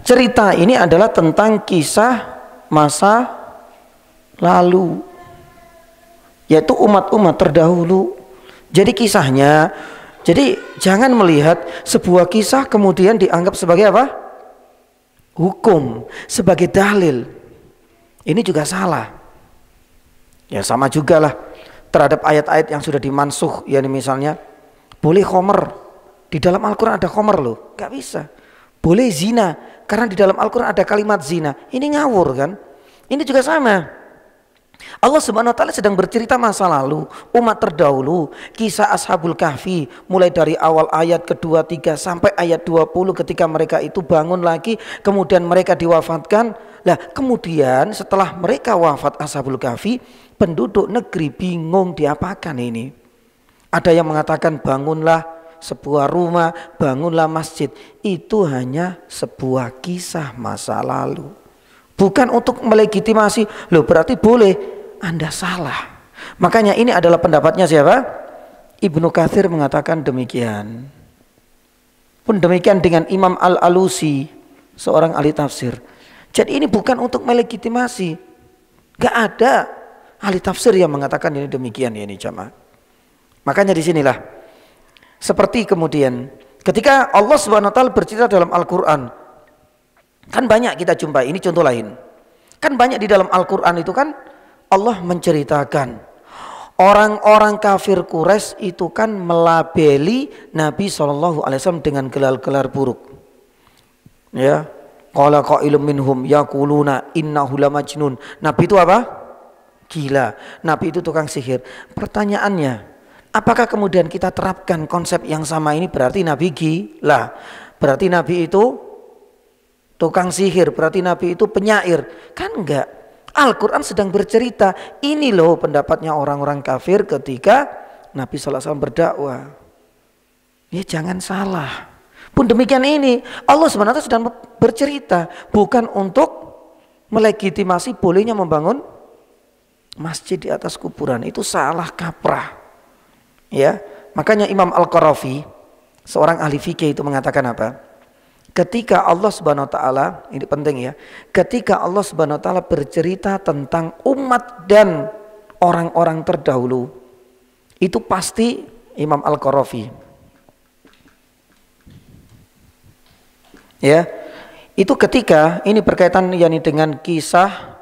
Cerita ini adalah tentang kisah masa lalu, yaitu umat-umat terdahulu. Jadi kisahnya, jadi jangan melihat sebuah kisah kemudian dianggap sebagai apa? Hukum, sebagai dalil. Ini juga salah. Ya sama juga lah terhadap ayat-ayat yang sudah dimansuh, ya misalnya boleh khomer, di dalam Al-Quran ada khomer loh, gak bisa. Boleh zina, karena di dalam Al-Quran ada kalimat zina, ini ngawur kan. Ini juga sama. Allah Subhanahu wa taala sedang bercerita masa lalu, umat terdahulu, kisah Ashabul Kahfi, mulai dari awal ayat kedua, 3 sampai ayat 20 ketika mereka itu bangun lagi, kemudian mereka diwafatkan. Lah, kemudian setelah mereka wafat Ashabul Kahfi, penduduk negeri bingung diapakan ini. Ada yang mengatakan bangunlah sebuah rumah, bangunlah masjid. Itu hanya sebuah kisah masa lalu. Bukan untuk melegitimasi, loh berarti boleh, Anda salah. Makanya ini adalah pendapatnya siapa? Ibnu Katsir mengatakan demikian. Pun demikian dengan Imam Al-Alusi, seorang ahli tafsir. Jadi ini bukan untuk melegitimasi. Gak ada ahli tafsir yang mengatakan ini demikian ya ini jamaah. Makanya disinilah seperti kemudian ketika Allah Subhanahu wa taala bercerita dalam Al-Qur'an, kan banyak kita jumpai, ini contoh lain. Kan banyak di dalam Al-Qur'an itu kan Allah menceritakan orang-orang kafir Quraisy itu kan melabeli Nabi SAW dengan gelar-gelar buruk. Ya, qala qailum minhum yaquluna innahu lamajnun. Nabi itu apa? Gila. Nabi itu tukang sihir. Pertanyaannya, apakah kemudian kita terapkan konsep yang sama ini berarti Nabi gila? Berarti Nabi itu tukang sihir, berarti Nabi itu penyair? Kan enggak. Al-Quran sedang bercerita, ini loh pendapatnya orang-orang kafir ketika Nabi SAW berdakwah. Ya jangan salah. Pun demikian ini, Allah sebenarnya sedang bercerita, bukan untuk melegitimasi bolehnya membangun masjid di atas kuburan. Itu salah kaprah. Ya, makanya Imam Al-Qarafi, seorang ahli fikih itu mengatakan apa? Ketika Allah Subhanahu wa taala, ini penting ya. Ketika Allah Subhanahu wa taala bercerita tentang umat dan orang-orang terdahulu, itu pasti Imam Al-Qarafi. Ya. Itu ketika ini berkaitan yakni dengan kisah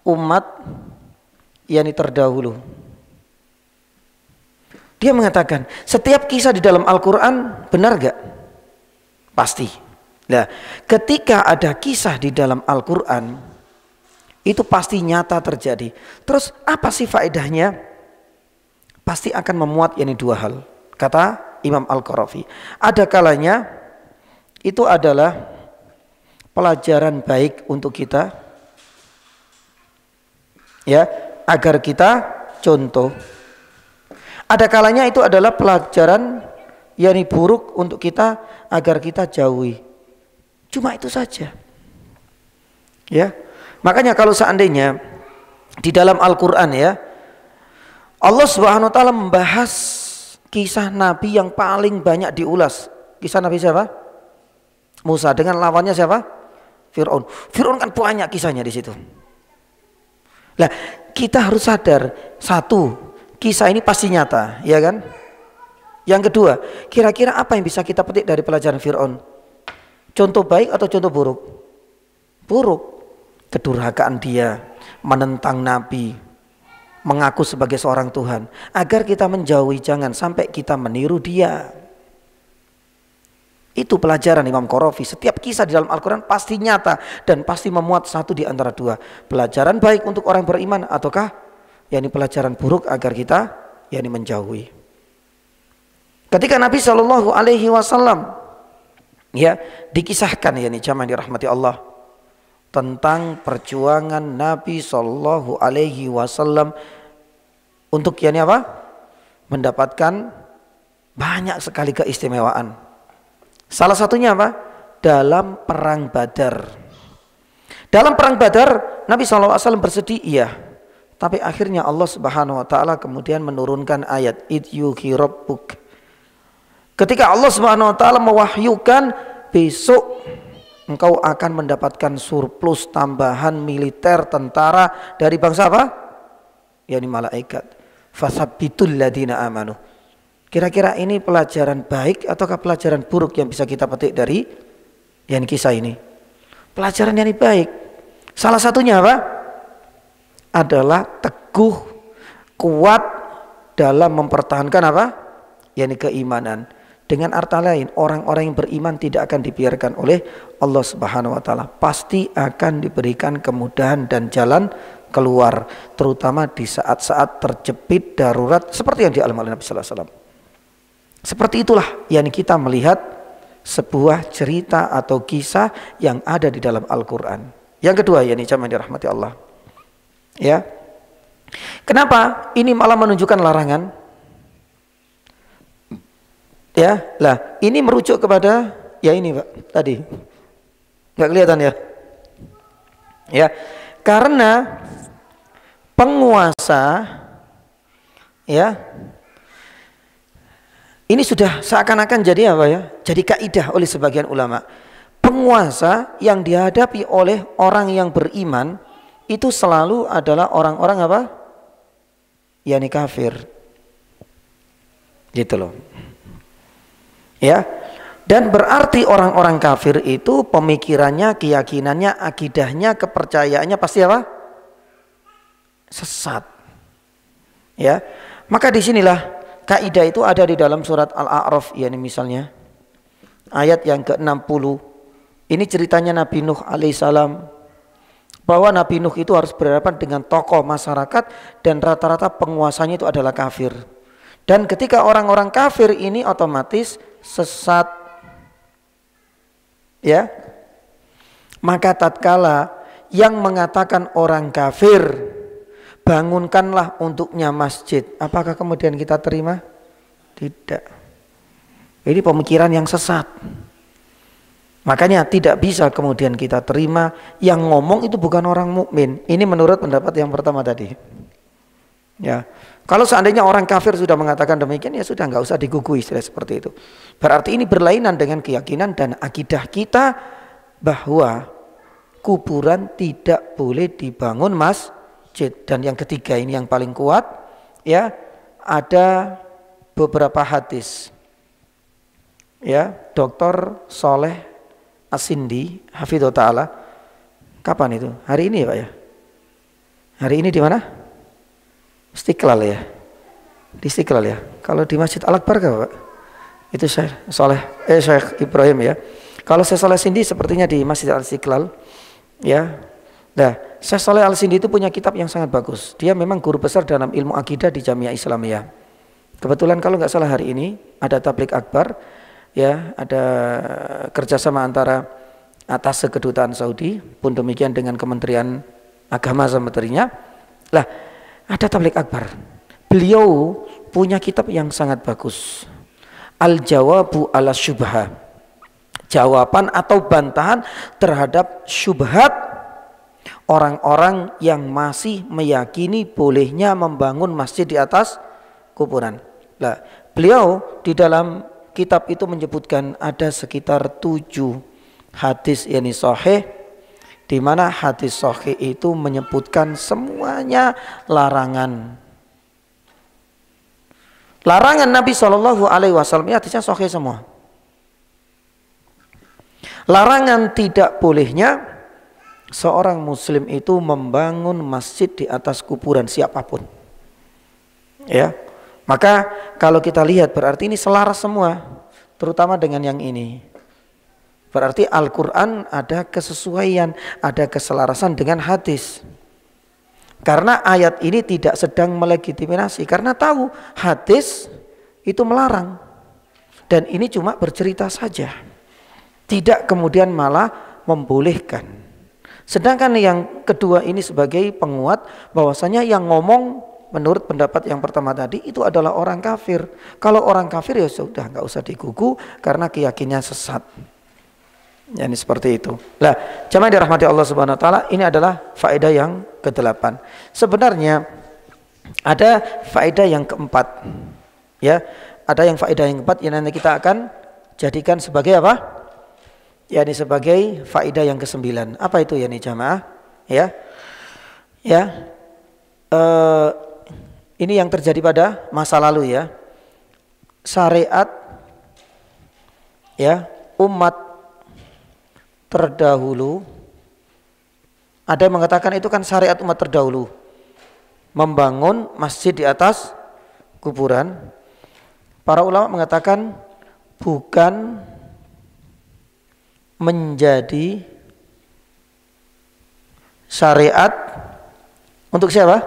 umat yakni terdahulu. Dia mengatakan, setiap kisah di dalam Al-Qur'an benar gak? Pasti. Nah, ketika ada kisah di dalam Al-Quran, itu pasti nyata terjadi. Terus apa sih faedahnya? Pasti akan memuat ini dua hal. Kata Imam Al-Qarafi, ada kalanya itu adalah pelajaran baik untuk kita, ya, agar kita contoh. Ada kalanya itu adalah pelajaran yang buruk untuk kita agar kita jauhi. Cuma itu saja. Ya. Makanya kalau seandainya di dalam Al-Qur'an ya, Allah Subhanahu wa taala membahas kisah nabi yang paling banyak diulas. Kisah nabi siapa? Musa dengan lawannya siapa? Fir'aun. Fir'aun kan banyak kisahnya di situ. Lah, kita harus sadar, satu, kisah ini pasti nyata, ya kan? Yang kedua, kira-kira apa yang bisa kita petik dari pelajaran Fir'aun? Contoh baik atau contoh buruk? Buruk. Kedurhakaan dia, menentang Nabi, mengaku sebagai seorang Tuhan. Agar kita menjauhi, jangan sampai kita meniru dia. Itu pelajaran Imam Qarafi. Setiap kisah di dalam Al-Quran pasti nyata dan pasti memuat satu di antara dua. Pelajaran baik untuk orang beriman ataukah yakni pelajaran buruk agar kita yakni menjauhi. Ketika Nabi Shallallahu Alaihi Wasallam ya dikisahkan yakni jamaah dirahmati Allah tentang perjuangan Nabi Shallallahu Alaihi Wasallam untuk yakni apa? Mendapatkan banyak sekali keistimewaan. Salah satunya apa? Dalam perang Badar. Dalam perang Badar Nabi SAW bersedih, iya. Tapi akhirnya Allah Subhanahu Wa Taala kemudian menurunkan ayat Idyuhi Rabbuk. Ketika Allah Subhanahu Wa Taala mewahyukan besok engkau akan mendapatkan surplus tambahan militer tentara dari bangsa apa? Yani malaikat. Fasabbitul ladina amanu. Kira-kira ini pelajaran baik ataukah pelajaran buruk yang bisa kita petik dari yang kisah ini? Pelajaran yang baik. Salah satunya apa? Adalah teguh, kuat dalam mempertahankan apa? Yani keimanan. Dengan arti lain, orang-orang yang beriman tidak akan dibiarkan oleh Allah Subhanahu Wa Taala. Pasti akan diberikan kemudahan dan jalan keluar, terutama di saat-saat terjepit darurat seperti yang dialami oleh Nabi Sallallahu Alaihi Wasallam. Seperti itulah yang kita melihat sebuah cerita atau kisah yang ada di dalam Al-Quran. Yang kedua, yakni jamaah dirahmati Allah. Ya, kenapa ini malah menunjukkan larangan? Ya, lah ini merujuk kepada ya ini Pak tadi nggak kelihatan ya? Ya, karena penguasa ya. Ini sudah seakan-akan jadi apa ya? Jadi kaidah oleh sebagian ulama. Penguasa yang dihadapi oleh orang yang beriman itu selalu adalah orang-orang apa? Yani kafir. Gitu loh. Ya. Dan berarti orang-orang kafir itu pemikirannya, keyakinannya, akidahnya, kepercayaannya pasti apa? Sesat. Ya. Maka disinilah kaidah itu ada di dalam surat Al-A'raf, yakni misalnya ayat yang ke-60. Ini ceritanya Nabi Nuh alaihissalam, bahwa Nabi Nuh itu harus berhadapan dengan tokoh masyarakat dan rata-rata penguasanya itu adalah kafir. Dan ketika orang-orang kafir ini otomatis sesat, ya, maka tatkala yang mengatakan orang kafir, bangunkanlah untuknya masjid, apakah kemudian kita terima? Tidak. Ini pemikiran yang sesat. Makanya tidak bisa kemudian kita terima yang ngomong itu bukan orang mukmin. Ini menurut pendapat yang pertama tadi. Ya, kalau seandainya orang kafir sudah mengatakan demikian, ya sudah, nggak usah digugui istilah seperti itu. Berarti ini berlainan dengan keyakinan dan akidah kita bahwa kuburan tidak boleh dibangun masjid. Dan yang ketiga ini yang paling kuat, ya, ada beberapa hadis. Ya, Dr. Soleh As-Sindi hafidhahullah ta'ala, kapan itu? Hari ini ya Pak ya? Hari ini di mana? Istiqlal ya? Di Istiqlal ya? Kalau di Masjid Al-Akbar Pak? Itu Syekh Ibrahim ya. Kalau Syekh Soleh Sindi sepertinya di Masjid Al-Istiqlal ya. Nah, Syekh Soleh Al-Sindi itu punya kitab yang sangat bagus. Dia memang guru besar dalam ilmu akidah di Jamiah Islamiyah. Kebetulan kalau nggak salah hari ini ada tablik akbar, ya, ada kerjasama antara atas kedutaan Saudi, pun demikian dengan Kementerian Agama semeterinya. Lah, ada tablik akbar. Beliau punya kitab yang sangat bagus. Al-Jawabu ala Syubha. Jawaban atau bantahan terhadap syubhat orang-orang yang masih meyakini bolehnya membangun masjid di atas kuburan. Lah, beliau di dalam kitab itu menyebutkan ada sekitar 7 hadis yang sahih, di mana hadis sahih itu menyebutkan semuanya larangan. Larangan Nabi Shallallahu Alaihi Wasallam, hadisnya sahih semua. Larangan tidak bolehnya seorang muslim itu membangun masjid di atas kuburan siapapun. Ya. Maka kalau kita lihat berarti ini selaras semua, terutama dengan yang ini. Berarti Al-Quran ada kesesuaian, ada keselarasan dengan hadis. Karena ayat ini tidak sedang melegitimasi, karena tahu hadis itu melarang. Dan ini cuma bercerita saja, tidak kemudian malah membolehkan. Sedangkan yang kedua ini sebagai penguat bahwasanya yang ngomong menurut pendapat yang pertama tadi itu adalah orang kafir. Kalau orang kafir ya sudah nggak usah digugu karena keyakinannya sesat. Yani seperti itu. Lah, jamaah dirahmati Allah Subhanahu wa taala, ini adalah faedah yang ke-8. Sebenarnya ada faedah yang keempat. Ya, ada yang faedah yang keempat yang nanti kita akan jadikan sebagai apa? Yani sebagai faedah yang ke-9. Apa itu yani jamaah? Ya. Ya. Ini yang terjadi pada masa lalu ya. Syariat ya, umat terdahulu, ada yang mengatakan itu kan syariat umat terdahulu, membangun masjid di atas kuburan. Para ulama mengatakan bukan menjadi syariat untuk siapa?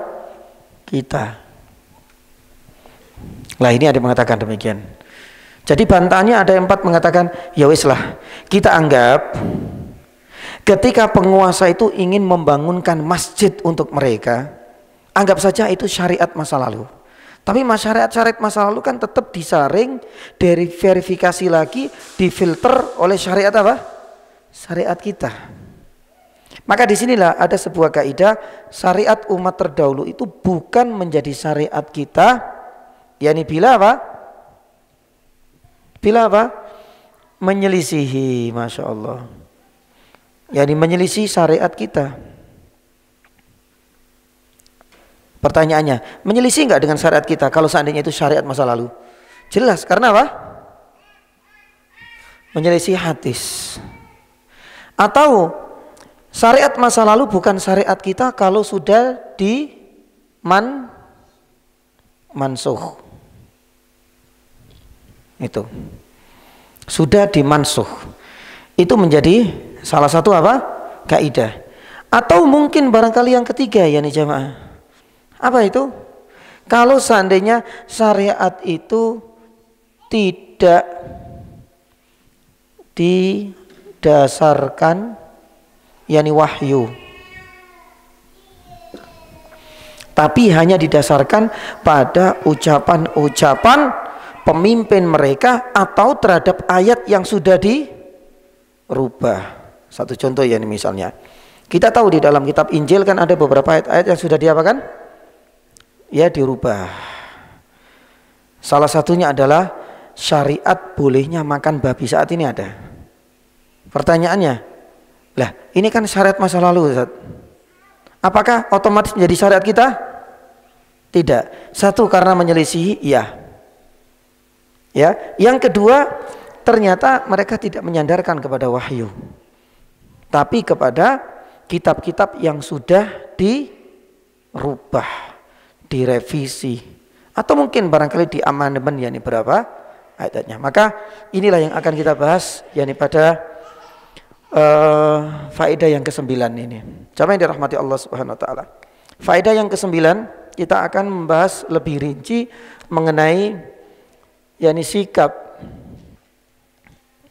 Kita. Lah ini ada yang mengatakan demikian. Jadi bantahannya ada yang 4 mengatakan ya wis lah, kita anggap ketika penguasa itu ingin membangunkan masjid untuk mereka, anggap saja itu syariat masa lalu. Tapi syariat masa lalu kan tetap disaring, diverifikasi lagi, difilter oleh syariat apa? Syariat kita. Maka disinilah ada sebuah kaidah, syariat umat terdahulu itu bukan menjadi syariat kita, yakni bila apa? Bila apa? Menyelisihi, Masya Allah. Yani menyelisih syariat kita. Pertanyaannya, menyelisih enggak dengan syariat kita kalau seandainya itu syariat masa lalu? Jelas, karena apa? Menyelisih hadis. Atau syariat masa lalu bukan syariat kita kalau sudah mansuh. Itu sudah dimansuh, itu menjadi salah satu apa? Kaidah. Atau mungkin barangkali yang ketiga ya nih jamaah, apa itu? Kalau seandainya syariat itu tidak didasarkan yakni wahyu, tapi hanya didasarkan pada ucapan-ucapan pemimpin mereka atau terhadap ayat yang sudah dirubah. Satu contoh ya misalnya, kita tahu di dalam kitab Injil kan ada beberapa ayat-ayat yang sudah diapakan? Ya dirubah. Salah satunya adalah syariat bolehnya makan babi, saat ini ada. Pertanyaannya, lah ini kan syariat masa lalu Ustaz. Apakah otomatis menjadi syariat kita? Tidak. Satu, karena menyelisihi, iya. Ya, yang kedua ternyata mereka tidak menyandarkan kepada wahyu, tapi kepada kitab-kitab yang sudah dirubah, direvisi, atau mungkin barangkali diamandemen yakni berapa ayatnya. Maka inilah yang akan kita bahas yakni pada faedah yang ke-9 ini. Jamaah yang dirahmati Allah Subhanahu wa taala. Faedah yang ke-9 kita akan membahas lebih rinci mengenai yakni sikap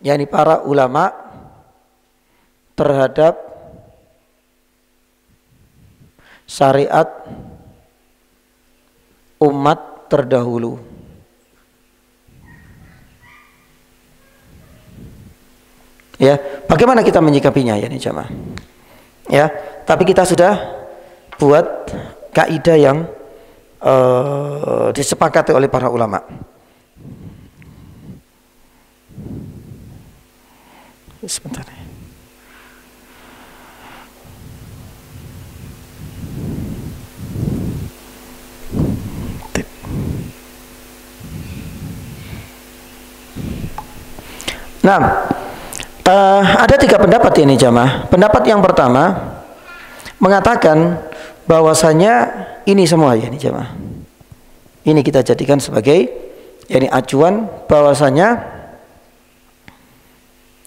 yakni para ulama terhadap syariat umat terdahulu. Ya, bagaimana kita menyikapinya ya nih jamaah? Ya, tapi kita sudah buat kaidah yang disepakati oleh para ulama. Sebentar. Nah, ada 3 pendapat ini jamaah. Pendapat yang pertama mengatakan bahwasanya ini semua ya ini jamaah. Ini kita jadikan sebagai yakni acuan bahwasanya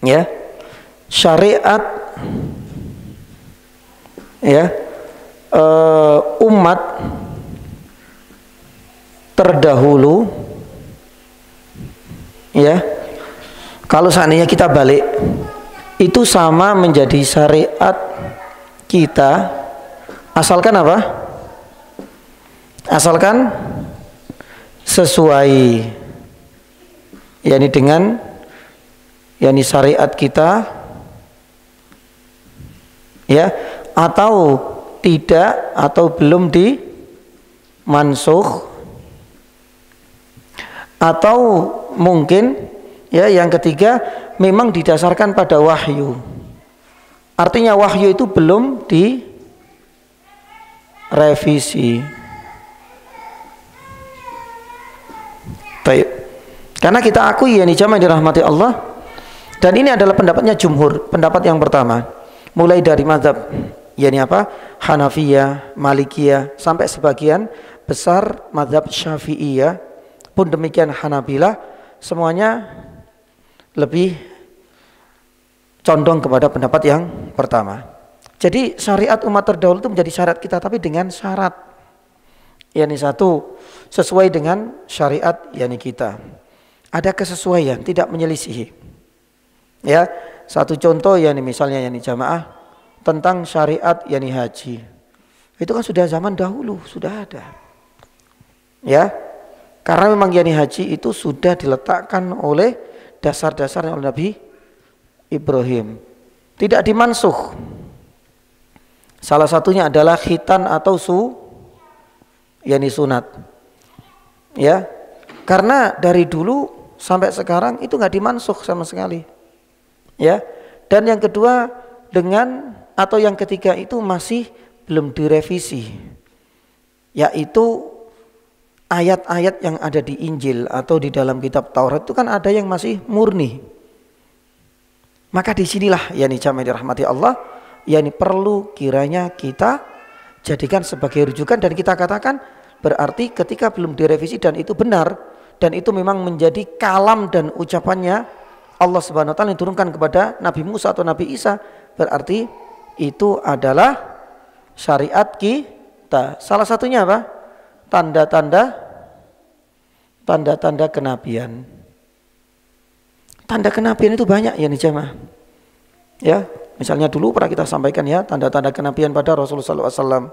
ya syariat ya umat terdahulu ya, kalau seandainya kita balik itu sama menjadi syariat kita, asalkan apa? Asalkan sesuai yakni dengan yakni syariat kita ya, atau tidak, atau belum dimansukh, atau mungkin ya yang ketiga memang didasarkan pada wahyu. Artinya wahyu itu belum direvisi. Baik. Karena kita akui ya jamaah dirahmati Allah, dan ini adalah pendapatnya jumhur, pendapat yang pertama, mulai dari mazhab yakni apa? Hanafiyah, Malikiyah, sampai sebagian besar mazhab Syafi'iyah, pun demikian Hanabilah, semuanya lebih condong kepada pendapat yang pertama. Jadi syariat umat terdahulu itu menjadi syariat kita, tapi dengan syarat yakni satu, sesuai dengan syariat yakni kita. Ada kesesuaian, tidak menyelisihi. Ya, satu contoh yakni misalnya yakni jamaah tentang syariat yakni haji. Itu kan sudah zaman dahulu, sudah ada. Ya. Karena memang yakni haji itu sudah diletakkan oleh dasar-dasarnya oleh Nabi Ibrahim. Tidak dimansukh. Salah satunya adalah khitan atau yakni sunat. Ya. Karena dari dulu sampai sekarang itu nggak dimansukh sama sekali. Ya. Dan yang kedua dengan atau yang ketiga itu masih belum direvisi. Yaitu ayat-ayat yang ada di Injil atau di dalam kitab Taurat itu kan ada yang masih murni. Maka disinilah yakni jamaah dirahmati Allah, yakni perlu kiranya kita jadikan sebagai rujukan, dan kita katakan berarti ketika belum direvisi dan itu benar, dan itu memang menjadi kalam dan ucapannya Allah Subhanahu wa taala yang diturunkan kepada Nabi Musa atau Nabi Isa, berarti itu adalah syariat kita. Salah satunya apa? Tanda-tanda kenabian. Tanda kenabian itu banyak ya nih jamaah. Ya, misalnya dulu pernah kita sampaikan ya tanda-tanda kenabian pada Rasulullah SAW.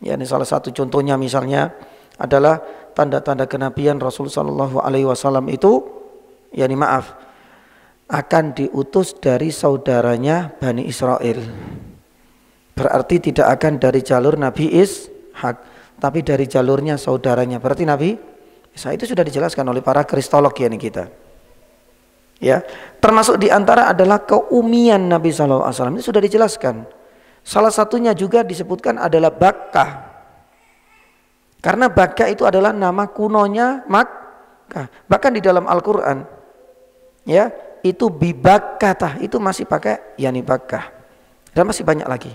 Ya, ini salah satu contohnya misalnya adalah tanda-tanda kenabian Rasulullah SAW itu, ya ini maaf, akan diutus dari saudaranya Bani Israel. Berarti tidak akan dari jalur Nabi Ishak, tapi dari jalurnya saudaranya. Berarti Nabi Isa. Itu sudah dijelaskan oleh para kristolog ya ini kita. Ya, termasuk diantara adalah keumian Nabi SAW. Ini sudah dijelaskan. Salah satunya juga disebutkan adalah Bakkah. Karena Bakkah itu adalah nama kunonya Makkah. Bahkan di dalam Al-Quran, ya, itu Bibakkah, itu masih pakai yani Bakkah. Dan masih banyak lagi.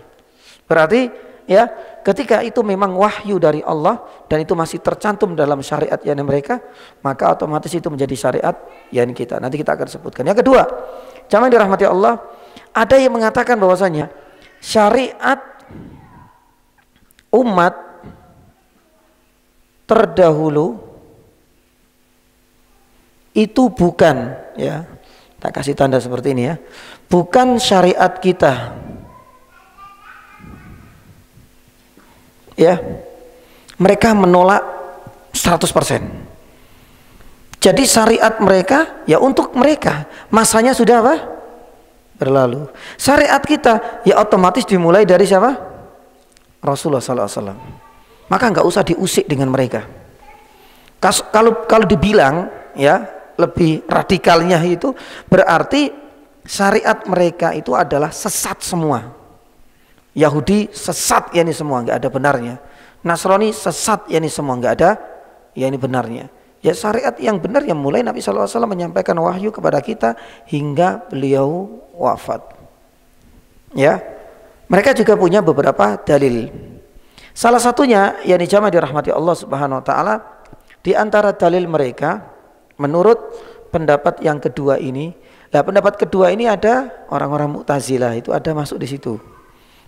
Berarti ya, ketika itu memang wahyu dari Allah dan itu masih tercantum dalam syariat yang mereka, maka otomatis itu menjadi syariat yang kita. Nanti kita akan sebutkan. Yang kedua, jamaah dirahmati Allah, ada yang mengatakan bahwasanya syariat umat terdahulu itu bukan, ya, tak kasih tanda seperti ini ya, bukan syariat kita. Ya, mereka menolak 100%. Jadi syariat mereka ya untuk mereka, masanya sudah apa? Berlalu. Syariat kita ya otomatis dimulai dari siapa? Rasulullah SAW. Maka nggak usah diusik dengan mereka. Kalau dibilang ya lebih radikalnya itu berarti syariat mereka itu adalah sesat semua. Yahudi sesat ya ini semua, nggak ada benarnya. Nasrani sesat ya ini semua, nggak ada ya ini benarnya. Ya syariat yang benar yang mulai Nabi SAW menyampaikan wahyu kepada kita hingga beliau wafat. Ya, mereka juga punya beberapa dalil. Salah satunya yang dijamah dirahmati Allah Subhanahu Wa Taala, di antara dalil mereka menurut pendapat yang kedua ini Nah, pendapat kedua ini ada orang-orang Mu'tazilah, itu ada masuk di situ.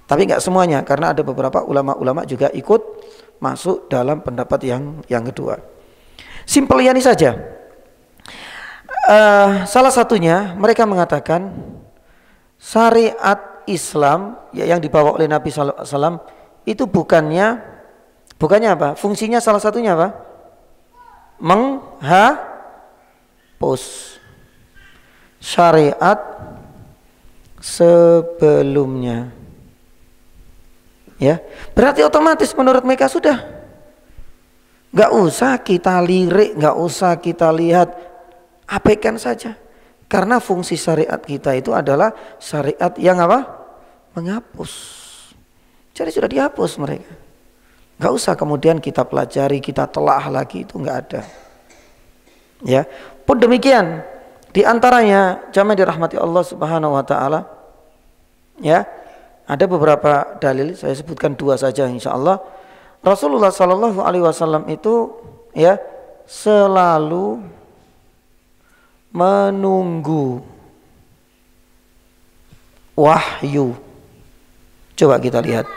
Tapi nggak semuanya, karena ada beberapa ulama-ulama juga ikut masuk dalam pendapat yang kedua. Simpel ini saja. Salah satunya mereka mengatakan syariat Islam yang dibawa oleh Nabi SAW itu bukannya apa? Fungsinya salah satunya apa? Menghapus syariat sebelumnya. Ya, berarti otomatis menurut mereka sudah nggak usah kita lirik, nggak usah kita lihat, abaikan saja. Karena fungsi syariat kita itu adalah syariat yang apa? Menghapus. Jadi sudah dihapus mereka. Nggak usah kemudian kita pelajari, kita telah lagi, itu nggak ada. Ya, pun demikian. Di antaranya jamaah dirahmati Allah Subhanahu wa taala. Ya, ada beberapa dalil, saya sebutkan dua saja insyaallah. Rasulullah sallallahu alaihi wasallam itu ya selalu menunggu wahyu. Coba kita lihat.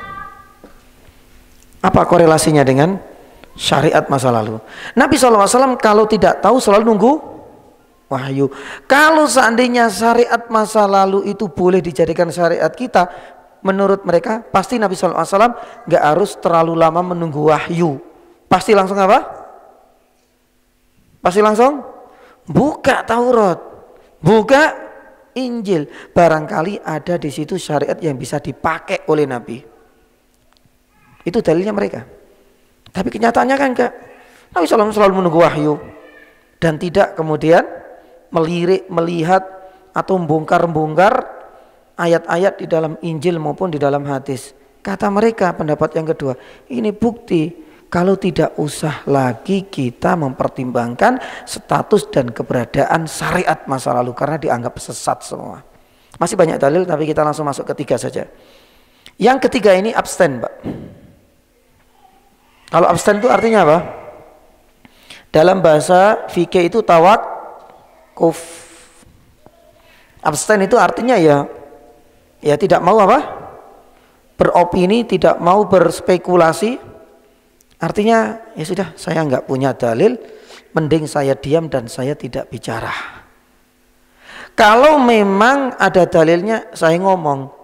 Apa korelasinya dengan syariat masa lalu? Nabi SAW kalau tidak tahu selalu nunggu wahyu. Kalau seandainya syariat masa lalu itu boleh dijadikan syariat kita, menurut mereka pasti Nabi SAW gak harus terlalu lama menunggu wahyu. Pasti langsung apa? Pasti langsung buka Taurat, buka Injil. Barangkali ada di situ syariat yang bisa dipakai oleh Nabi. Itu dalilnya mereka. Tapi kenyataannya kan enggak. Nabi SAW selalu menunggu wahyu dan tidak kemudian melirik, melihat atau membongkar-bongkar ayat-ayat di dalam Injil maupun di dalam hadis. Kata mereka, pendapat yang kedua, ini bukti kalau tidak usah lagi kita mempertimbangkan status dan keberadaan syariat masa lalu karena dianggap sesat semua. Masih banyak dalil tapi kita langsung masuk ketiga saja. Yang ketiga ini abstain, Pak. Kalau abstain itu artinya apa? Dalam bahasa fikih itu tawakuf. Abstain itu artinya ya tidak mau apa? Beropini, tidak mau berspekulasi. Artinya ya sudah, saya nggak punya dalil, mending saya diam dan saya tidak bicara. Kalau memang ada dalilnya saya ngomong.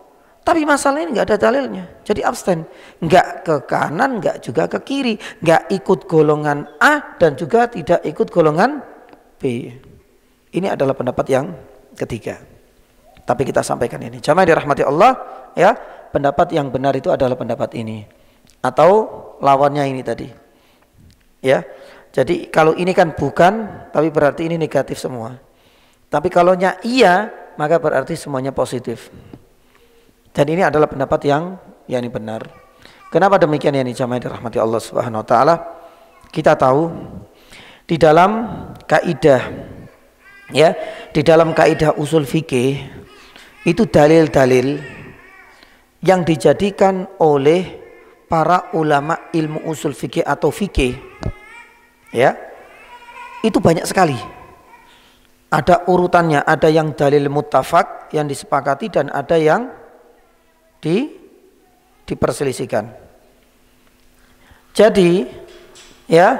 Tapi masalah ini nggak ada dalilnya, jadi abstain, nggak ke kanan, nggak juga ke kiri, nggak ikut golongan A dan juga tidak ikut golongan B. Ini adalah pendapat yang ketiga. Tapi kita sampaikan ini, jamaah dirahmati Allah, ya, pendapat yang benar itu adalah pendapat ini, atau lawannya ini tadi, ya. Jadi kalau ini kan bukan, tapi berarti ini negatif semua. Tapi kalau iya, maka berarti semuanya positif. Dan ini adalah pendapat yang ini benar. Kenapa demikian ya nih jamaah dirahmati Allah Subhanahu wa taala? Kita tahu di dalam kaidah ya, di dalam kaidah usul fikih itu dalil-dalil yang dijadikan oleh para ulama ilmu usul fikih atau fikih ya, itu banyak sekali. Ada urutannya, ada yang dalil muttafaq yang disepakati dan ada yang diperselisihkan. Jadi ya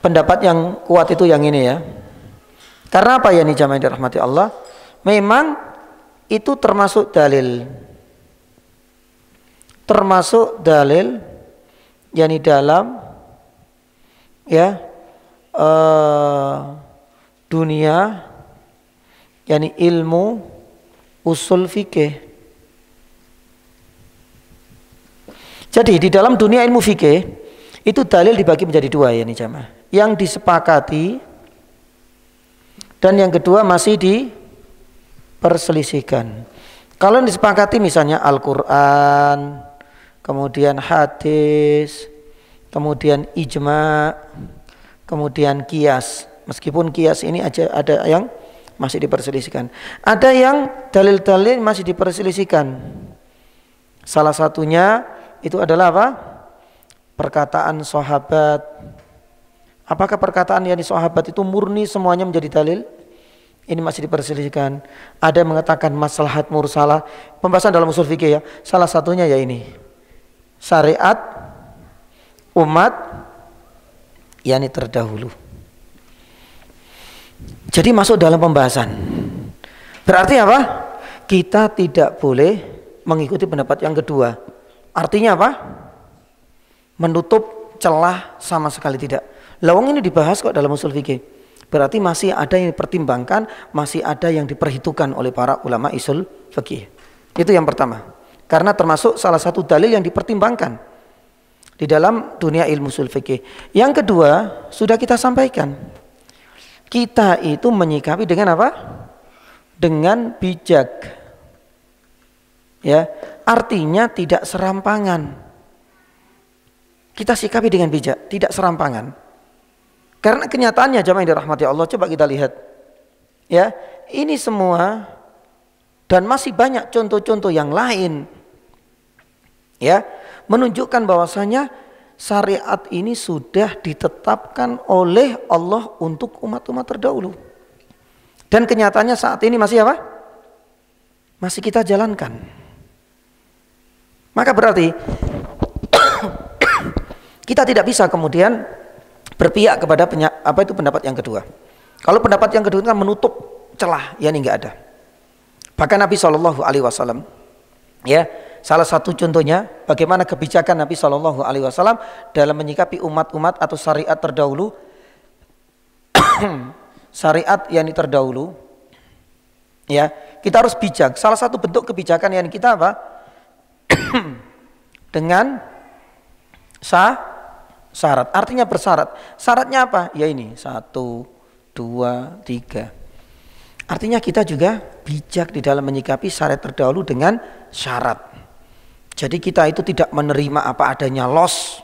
pendapat yang kuat itu yang ini ya. Karena apa ya nih jamaah dirahmati Allah? Memang itu termasuk dalil yakni dalam ya dunia yakni ilmu usul fikih. Jadi di dalam dunia ilmu fikih itu dalil dibagi menjadi dua ya nih jamaah. Yang disepakati dan yang kedua masih diperselisihkan. Kalau yang disepakati misalnya Al-Quran, kemudian hadis, kemudian ijma, kemudian qiyas. Meskipun qiyas ini ada yang masih diperselisihkan. Ada yang dalil-dalil masih diperselisihkan. Salah satunya itu adalah apa? Perkataan sahabat. Apakah perkataan yang di sahabat itu murni semuanya menjadi dalil? Ini masih diperselisihkan. Ada yang mengatakan maslahat mursalah. Pembahasan dalam usul fikih ya. Salah satunya ya ini. Syariat umat yakni terdahulu. Jadi masuk dalam pembahasan. Berarti apa? Kita tidak boleh mengikuti pendapat yang kedua. Artinya apa? Menutup celah sama sekali tidak. Lawang ini dibahas kok dalam usul fikih. Berarti masih ada yang dipertimbangkan, masih ada yang diperhitungkan oleh para ulama usul fikih. Itu yang pertama. Karena termasuk salah satu dalil yang dipertimbangkan di dalam dunia ilmu usul fikih. Yang kedua, sudah kita sampaikan. Kita itu menyikapi dengan apa? Dengan bijak. Ya, artinya tidak serampangan. Kita sikapi dengan bijak, tidak serampangan. Karena kenyataannya jamaah yang dirahmati Allah, coba kita lihat. Ya, ini semua dan masih banyak contoh-contoh yang lain. Ya, menunjukkan bahwasanya syariat ini sudah ditetapkan oleh Allah untuk umat-umat terdahulu. Dan kenyataannya saat ini masih apa? Masih kita jalankan. Maka berarti kita tidak bisa kemudian berpihak kepada pendapat yang kedua. Kalau pendapat yang kedua itu menutup celah, ya ini enggak ada. Bahkan Nabi SAW, ya, salah satu contohnya bagaimana kebijakan Nabi SAW dalam menyikapi umat-umat atau syariat terdahulu, syariat yang terdahulu, ya kita harus bijak. Salah satu bentuk kebijakan yang kita apa? Dengan syarat, artinya bersyarat. Syaratnya apa? Ya ini 1, 2, 3. Artinya kita juga bijak di dalam menyikapi syariat terdahulu dengan syarat. Jadi kita itu tidak menerima apa adanya los.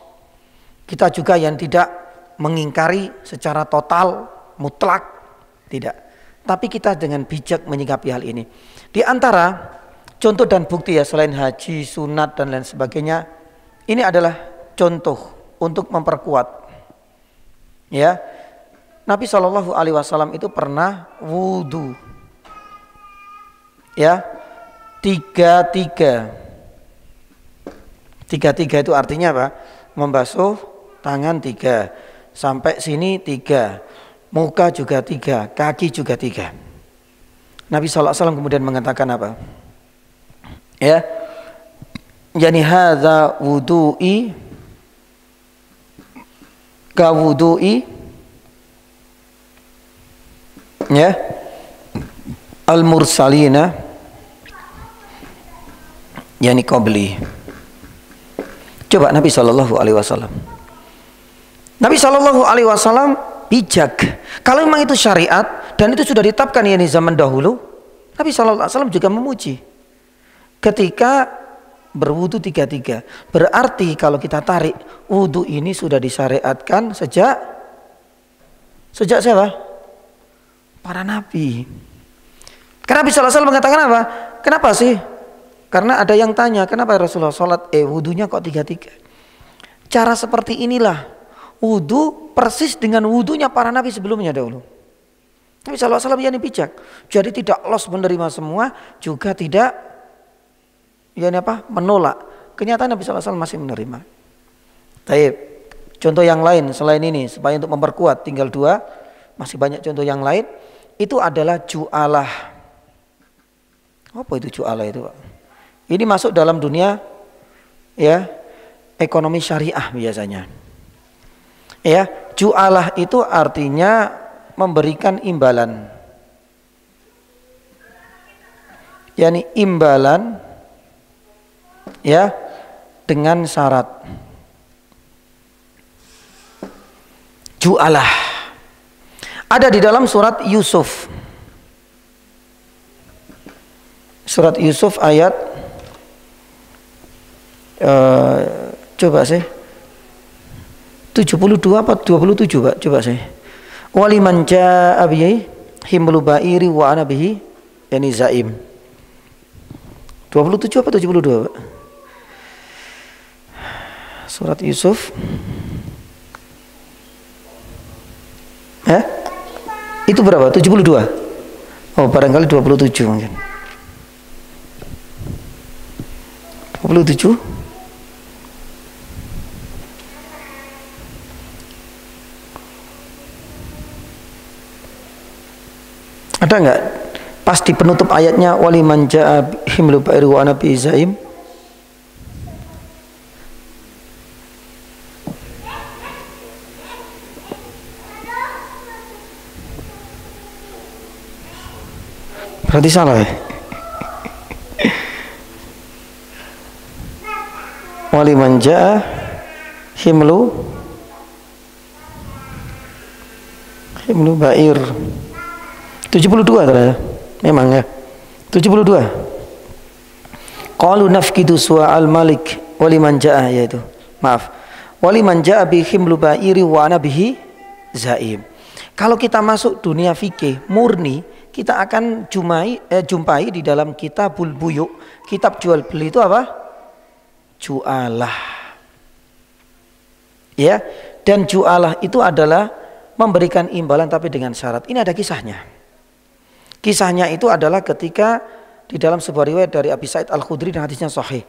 Kita juga yang tidak mengingkari secara total, mutlak, tidak. Tapi kita dengan bijak menyikapi hal ini. Di antara contoh dan bukti ya, selain haji, sunat dan lain sebagainya, ini adalah contoh untuk memperkuat. Ya, Nabi SAW itu pernah wudhu. Ya, 3-3 itu artinya apa? Membasuh tangan 3, sampai sini 3, muka juga 3, kaki juga 3. Nabi SAW kemudian mengatakan apa? Ya, yani hadza wudu'i ka wudu'i, ya, al-mursalina, yani qabli. Coba Nabi SAW. Nabi SAW bijak. Kalau memang itu syariat dan itu sudah ditetapkan ya di zaman dahulu, Nabi SAW juga memuji. Ketika berwudu 3-3, berarti kalau kita tarik wudu ini sudah disyariatkan sejak siapa? Para nabi. Karena Nabi SAW mengatakan apa? Kenapa sih? Karena ada yang tanya, kenapa Rasulullah sholat wudunya kok 3-3? Cara seperti inilah wudu persis dengan wudunya para nabi sebelumnya dahulu. Nabi SAW yani bijak. Jadi tidak los menerima semua, juga tidak yani apa? Menolak. Kenyataan Nabi SAW masih menerima. Baik. Contoh yang lain selain ini, supaya untuk memperkuat tinggal 2, masih banyak contoh yang lain. Itu adalah ju'alah. Apa itu ju'alah itu, Pak? Ini masuk dalam dunia ya ekonomi syariah biasanya. Ya, ju'alah itu artinya memberikan imbalan. Yani imbalan ya dengan syarat. Ju'alah ada di dalam surat Yusuf. Surat Yusuf ayat coba sih 72 apa 27 Pak, coba sih. Waliman jaa bihi himlu ba'iri wa ana bihi yani zaim. 27 apa 72 Pak? Surat Yusuf. Itu berapa? 72. Oh, barangkali 27 mungkin. 27. Ada enggak? Pas di penutup ayatnya waliman jaa himlu ba'ir wa ana bi zaim. Berarti salah ya? Waliman jaa himlu ba'ir 72 ternyata. Memang ya 72. Qalu nafkidu su'al malik waliman jaa, yaitu maaf, waliman jaa bi himlu ba'iri wa ana bihi zaim. Kalau kita masuk dunia fikih murni, kita akan jumpai di dalam kitabul buyu, kitab jual beli itu apa? Ju'alah. Ya, dan ju'alah itu adalah memberikan imbalan tapi dengan syarat. Ini ada kisahnya. Kisahnya itu adalah ketika di dalam sebuah riwayat dari Abi Sa'id Al-Khudri dan hadisnya sahih.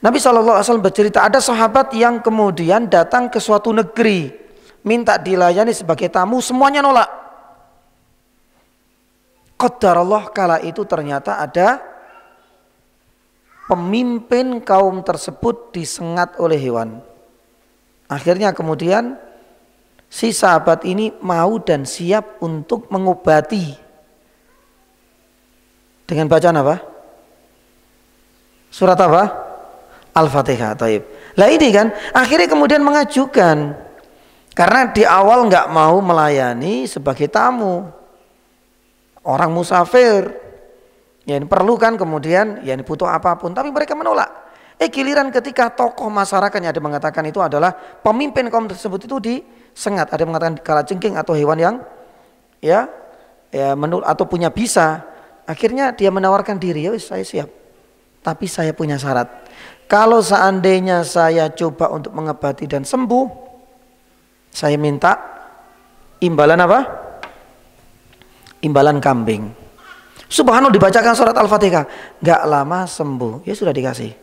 Nabi SAW bercerita ada sahabat yang kemudian datang ke suatu negeri, minta dilayani sebagai tamu, semuanya nolak. Qadarullah kala itu ternyata ada pemimpin kaum tersebut disengat oleh hewan. Akhirnya kemudian si sahabat ini mau dan siap untuk mengobati dengan bacaan apa? Surat apa? Al-Fatihah. Taib. Lah ini kan akhirnya kemudian mengajukan karena di awal nggak mau melayani sebagai tamu, orang musafir. Ya ini perlu kan kemudian ya ini butuh apapun, tapi mereka menolak. Giliran ketika tokoh masyarakatnya ada mengatakan itu adalah pemimpin kaum tersebut itu disengat, ada mengatakan kalajengking atau hewan yang atau punya bisa. Akhirnya dia menawarkan diri, ya saya siap, tapi saya punya syarat. Kalau seandainya saya coba untuk mengobati dan sembuh, saya minta imbalan apa? Imbalan kambing. Subhanallah, dibacakan surat Al-Fatihah, gak lama sembuh, ya sudah dikasih.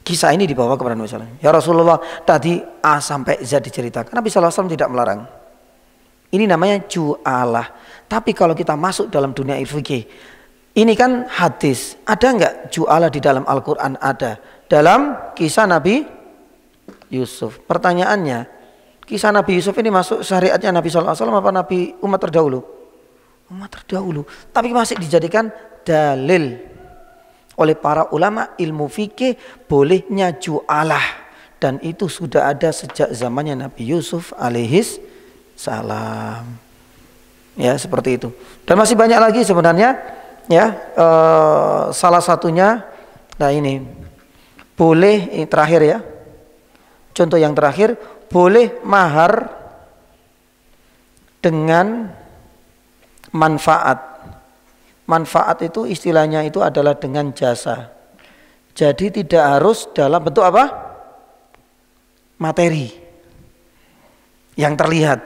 Kisah ini dibawa kepada Nabi SAW. Ya Rasulullah, tadi A sampai Z diceritakan. Nabi SAW tidak melarang. Ini namanya ju'alah. Tapi kalau kita masuk dalam dunia fikih, ini kan hadis. Ada enggak ju'alah di dalam Al-Quran? Ada. Dalam kisah Nabi Yusuf. Pertanyaannya, kisah Nabi Yusuf ini masuk syariatnya Nabi SAW apa Nabi umat terdahulu? Umat terdahulu. Tapi masih dijadikan dalil oleh para ulama ilmu fikih bolehnya ju'alah. Dan itu sudah ada sejak zamannya Nabi Yusuf alaihis salam. Ya seperti itu. Dan masih banyak lagi sebenarnya. Ya, salah satunya, nah ini boleh, ini terakhir ya. Contoh yang terakhir, boleh mahar dengan manfaat. Manfaat itu istilahnya itu adalah dengan jasa. Jadi tidak harus dalam bentuk apa? Materi yang terlihat,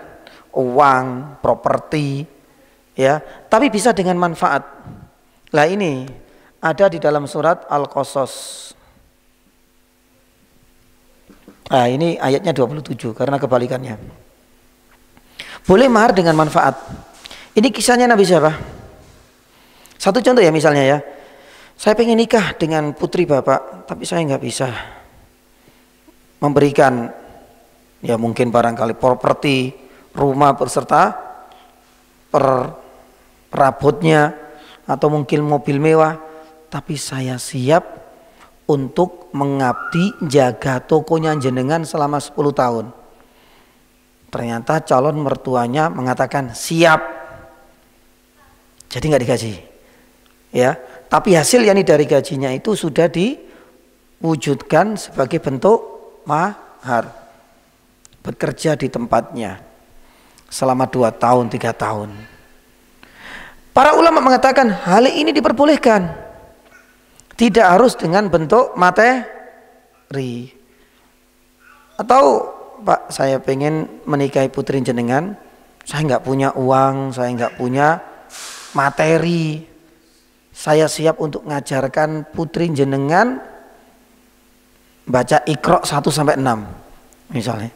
uang, properti, ya. Tapi bisa dengan manfaat. Lah ini ada di dalam surat Al-Qasas. Nah ini ayatnya 27 karena kebalikannya. Boleh mahar dengan manfaat. Ini kisahnya Nabi siapa? Satu contoh ya misalnya ya. Saya pengen nikah dengan putri bapak, tapi saya nggak bisa memberikan ya mungkin barangkali properti, rumah berserta perabotnya, atau mungkin mobil mewah, tapi saya siap untuk mengabdi jaga tokonya jenengan selama 10 tahun. Ternyata calon mertuanya mengatakan siap, jadi nggak digaji, ya. Tapi hasil yang dari gajinya itu sudah diwujudkan sebagai bentuk mahar, bekerja di tempatnya selama 2 tahun 3 tahun. Para ulama mengatakan hal ini diperbolehkan, tidak harus dengan bentuk materi. Atau Pak, saya pengen menikahi putri jenengan, saya nggak punya uang, saya nggak punya materi, saya siap untuk ngajarkan putri jenengan baca Iqra 1 sampai 6 misalnya.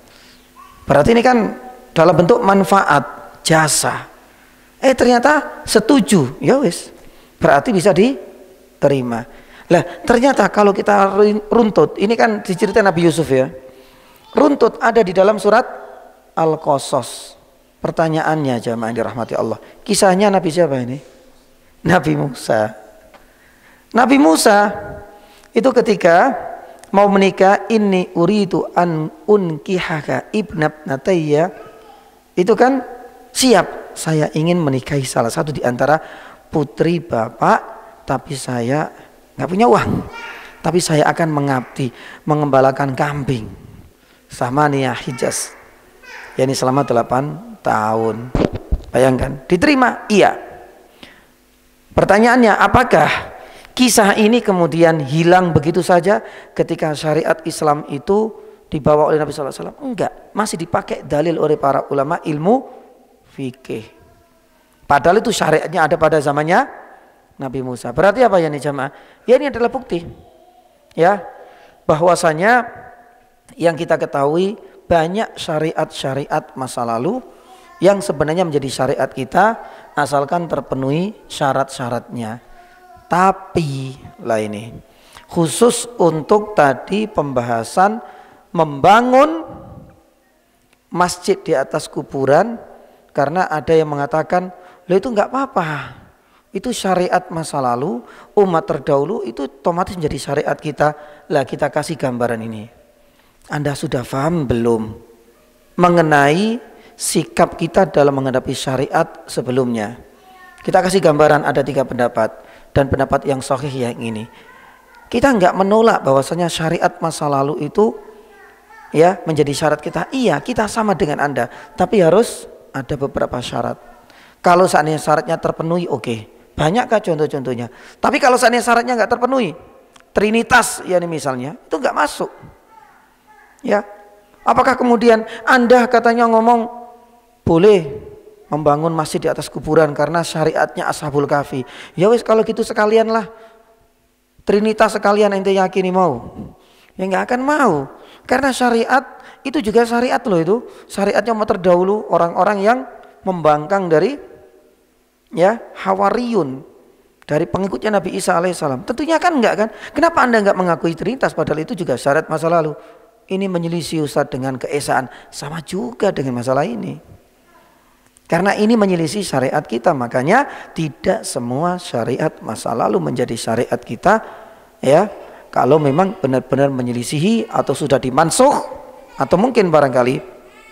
Berarti ini kan dalam bentuk manfaat, jasa. Ternyata setuju, ya wis. Berarti bisa diterima. Lah, ternyata kalau kita runtut, ini kan diceritain Nabi Yusuf ya. Runtut ada di dalam surat Al-Qasas. Pertanyaannya jamaah yang dirahmati Allah. Kisahnya Nabi siapa ini? Nabi Musa. Nabi Musa itu ketika mau menikah, inni uridu an unkihaka ibnatayya, itu kan siap, saya ingin menikahi salah satu di antara putri bapak, tapi saya nggak punya uang, tapi saya akan mengabdi, mengembalakan kambing sama Nia Hijaz, yakni selama 8 tahun. Bayangkan, diterima? Iya. Pertanyaannya, apakah kisah ini kemudian hilang begitu saja ketika syariat Islam itu dibawa oleh Nabi SAW? Enggak, masih dipakai dalil oleh para ulama ilmu fikih. Padahal itu syariatnya ada pada zamannya Nabi Musa. Berarti apa ya nih jamaah? Ya ini adalah bukti, ya, bahwasanya yang kita ketahui banyak syariat-syariat masa lalu yang sebenarnya menjadi syariat kita asalkan terpenuhi syarat-syaratnya. Tapi lah ini khusus untuk tadi pembahasan membangun masjid di atas kuburan, karena ada yang mengatakan loh itu nggak apa-apa, itu syariat masa lalu umat terdahulu, itu otomatis menjadi syariat kita. Lah kita kasih gambaran ini. Anda sudah paham belum mengenai sikap kita dalam menghadapi syariat sebelumnya? Kita kasih gambaran, ada 3 pendapat, dan pendapat yang sahih yang ini. Kita nggak menolak bahwasanya syariat masa lalu itu ya menjadi syarat kita. Iya, kita sama dengan Anda, tapi harus ada beberapa syarat. Kalau seandainya syaratnya terpenuhi, oke. Banyakkah contoh-contohnya? Tapi kalau seandainya syaratnya nggak terpenuhi, Trinitas ya misalnya, itu nggak masuk. Ya, apakah kemudian Anda katanya ngomong boleh membangun masjid di atas kuburan karena syariatnya Ashabul Kahfi? Ya wis, kalau gitu sekalian lah, Trinitas sekalian ente yakini mau? Ya nggak akan mau, karena syariat itu juga syariat loh, itu syariatnya umat terdahulu, orang-orang yang membangkang dari ya Hawariyun, dari pengikutnya Nabi Isa alaihissalam. Tentunya kan enggak kan? Kenapa Anda enggak mengakui Trinitas padahal itu juga syariat masa lalu? Ini menyelisih Ustaz dengan keesaan, sama juga dengan masalah ini. Karena ini menyelisih syariat kita, makanya tidak semua syariat masa lalu menjadi syariat kita ya. Kalau memang benar-benar menyelisihi atau sudah dimansuh, atau mungkin barangkali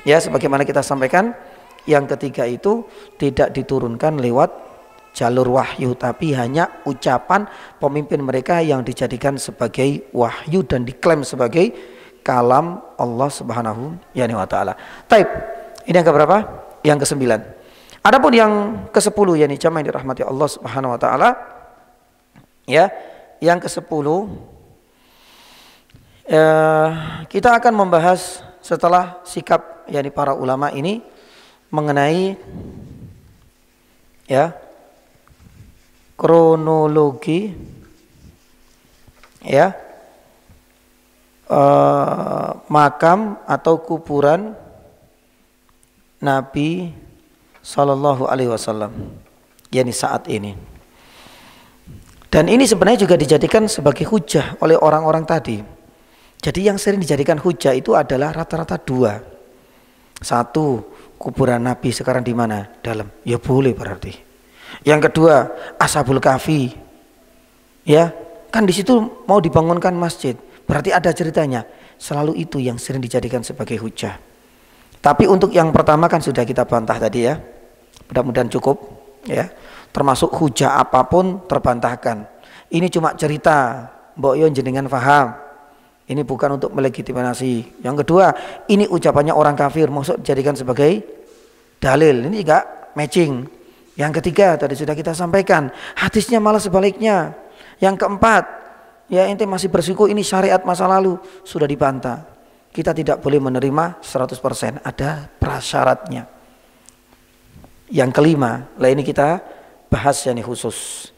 ya sebagaimana kita sampaikan, yang ketiga itu tidak diturunkan lewat jalur wahyu, tapi hanya ucapan pemimpin mereka yang dijadikan sebagai wahyu dan diklaim sebagai kalam Allah Subhanahu wa taala. Taib. Ini yang keberapa? Yang ke-9. Adapun yang ke-10 yakni jamaah yang dirahmati Allah Subhanahu wa taala, ya, yang ke-10 kita akan membahas setelah sikap yakni para ulama ini mengenai ya kronologi ya makam atau kuburan Nabi Sallallahu Alaihi Wasallam, yakni saat ini. Dan ini sebenarnya juga dijadikan sebagai hujah oleh orang-orang tadi. Jadi yang sering dijadikan hujah itu adalah rata-rata 2. Satu, kuburan Nabi sekarang di mana? Dalam. Ya boleh berarti. Yang kedua, Ashabul Kahfi. Ya, kan di situ mau dibangunkan masjid. Berarti ada ceritanya. Selalu itu yang sering dijadikan sebagai hujah. Tapi untuk yang pertama kan sudah kita bantah tadi ya. Mudah-mudahan cukup ya. Termasuk hujah apapun terbantahkan. Ini cuma cerita, mbok yo jenengan paham. Ini bukan untuk melegitimasi. Yang kedua, ini ucapannya orang kafir, maksud dijadikan sebagai dalil. Ini juga matching. Yang ketiga tadi sudah kita sampaikan, hadisnya malah sebaliknya. Yang keempat, ya ente masih bersyukur ini syariat masa lalu, sudah dibantah. Kita tidak boleh menerima 100%, ada prasyaratnya. Yang kelima, lah ini kita bahas yang khusus.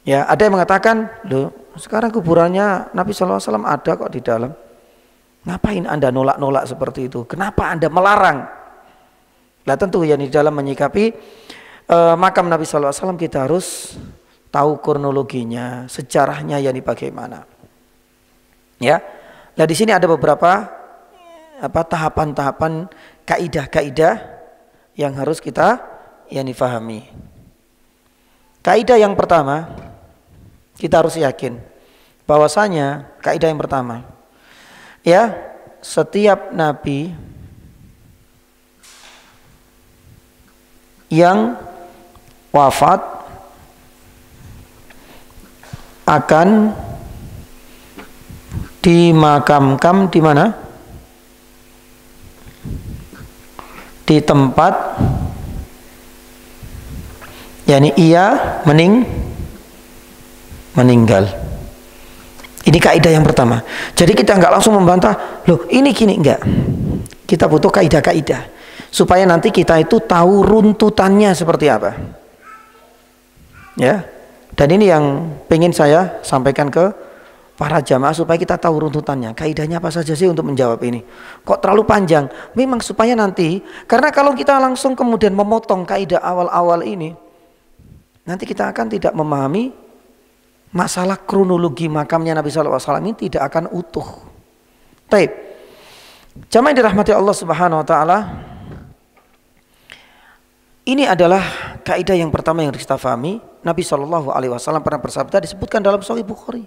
Ya, ada yang mengatakan, loh sekarang kuburannya Nabi SAW ada kok di dalam. Ngapain Anda nolak-nolak seperti itu? Kenapa Anda melarang? Nah tentu yang di dalam menyikapi makam Nabi SAW kita harus tahu kronologinya, sejarahnya yang bagaimana. Ya, nah di sini ada beberapa tahapan-tahapan kaidah-kaidah yang harus kita difahami. Kaidah yang pertama, kita harus yakin bahwasanya kaidah yang pertama, ya, setiap nabi yang wafat akan dimakamkan di mana? Di tempat yakni ia meninggal. Ini kaidah yang pertama. Jadi kita nggak langsung membantah, loh ini gini, enggak. Kita butuh kaidah-kaidah supaya nanti kita itu tahu runtutannya seperti apa. Ya. Dan ini yang pengen saya sampaikan ke para jamaah supaya kita tahu runtutannya. Kaidahnya apa saja sih untuk menjawab ini? Kok terlalu panjang? Memang supaya nanti, karena kalau kita langsung kemudian memotong kaidah awal-awal ini, nanti kita akan tidak memahami masalah kronologi makamnya Nabi SAW ini, tidak akan utuh. Baik, jamaah yang dirahmati Allah Subhanahu Wa Taala, ini adalah kaidah yang pertama yang harus kita pahami. Nabi SAW pernah bersabda, disebutkan dalam Sahih Bukhari.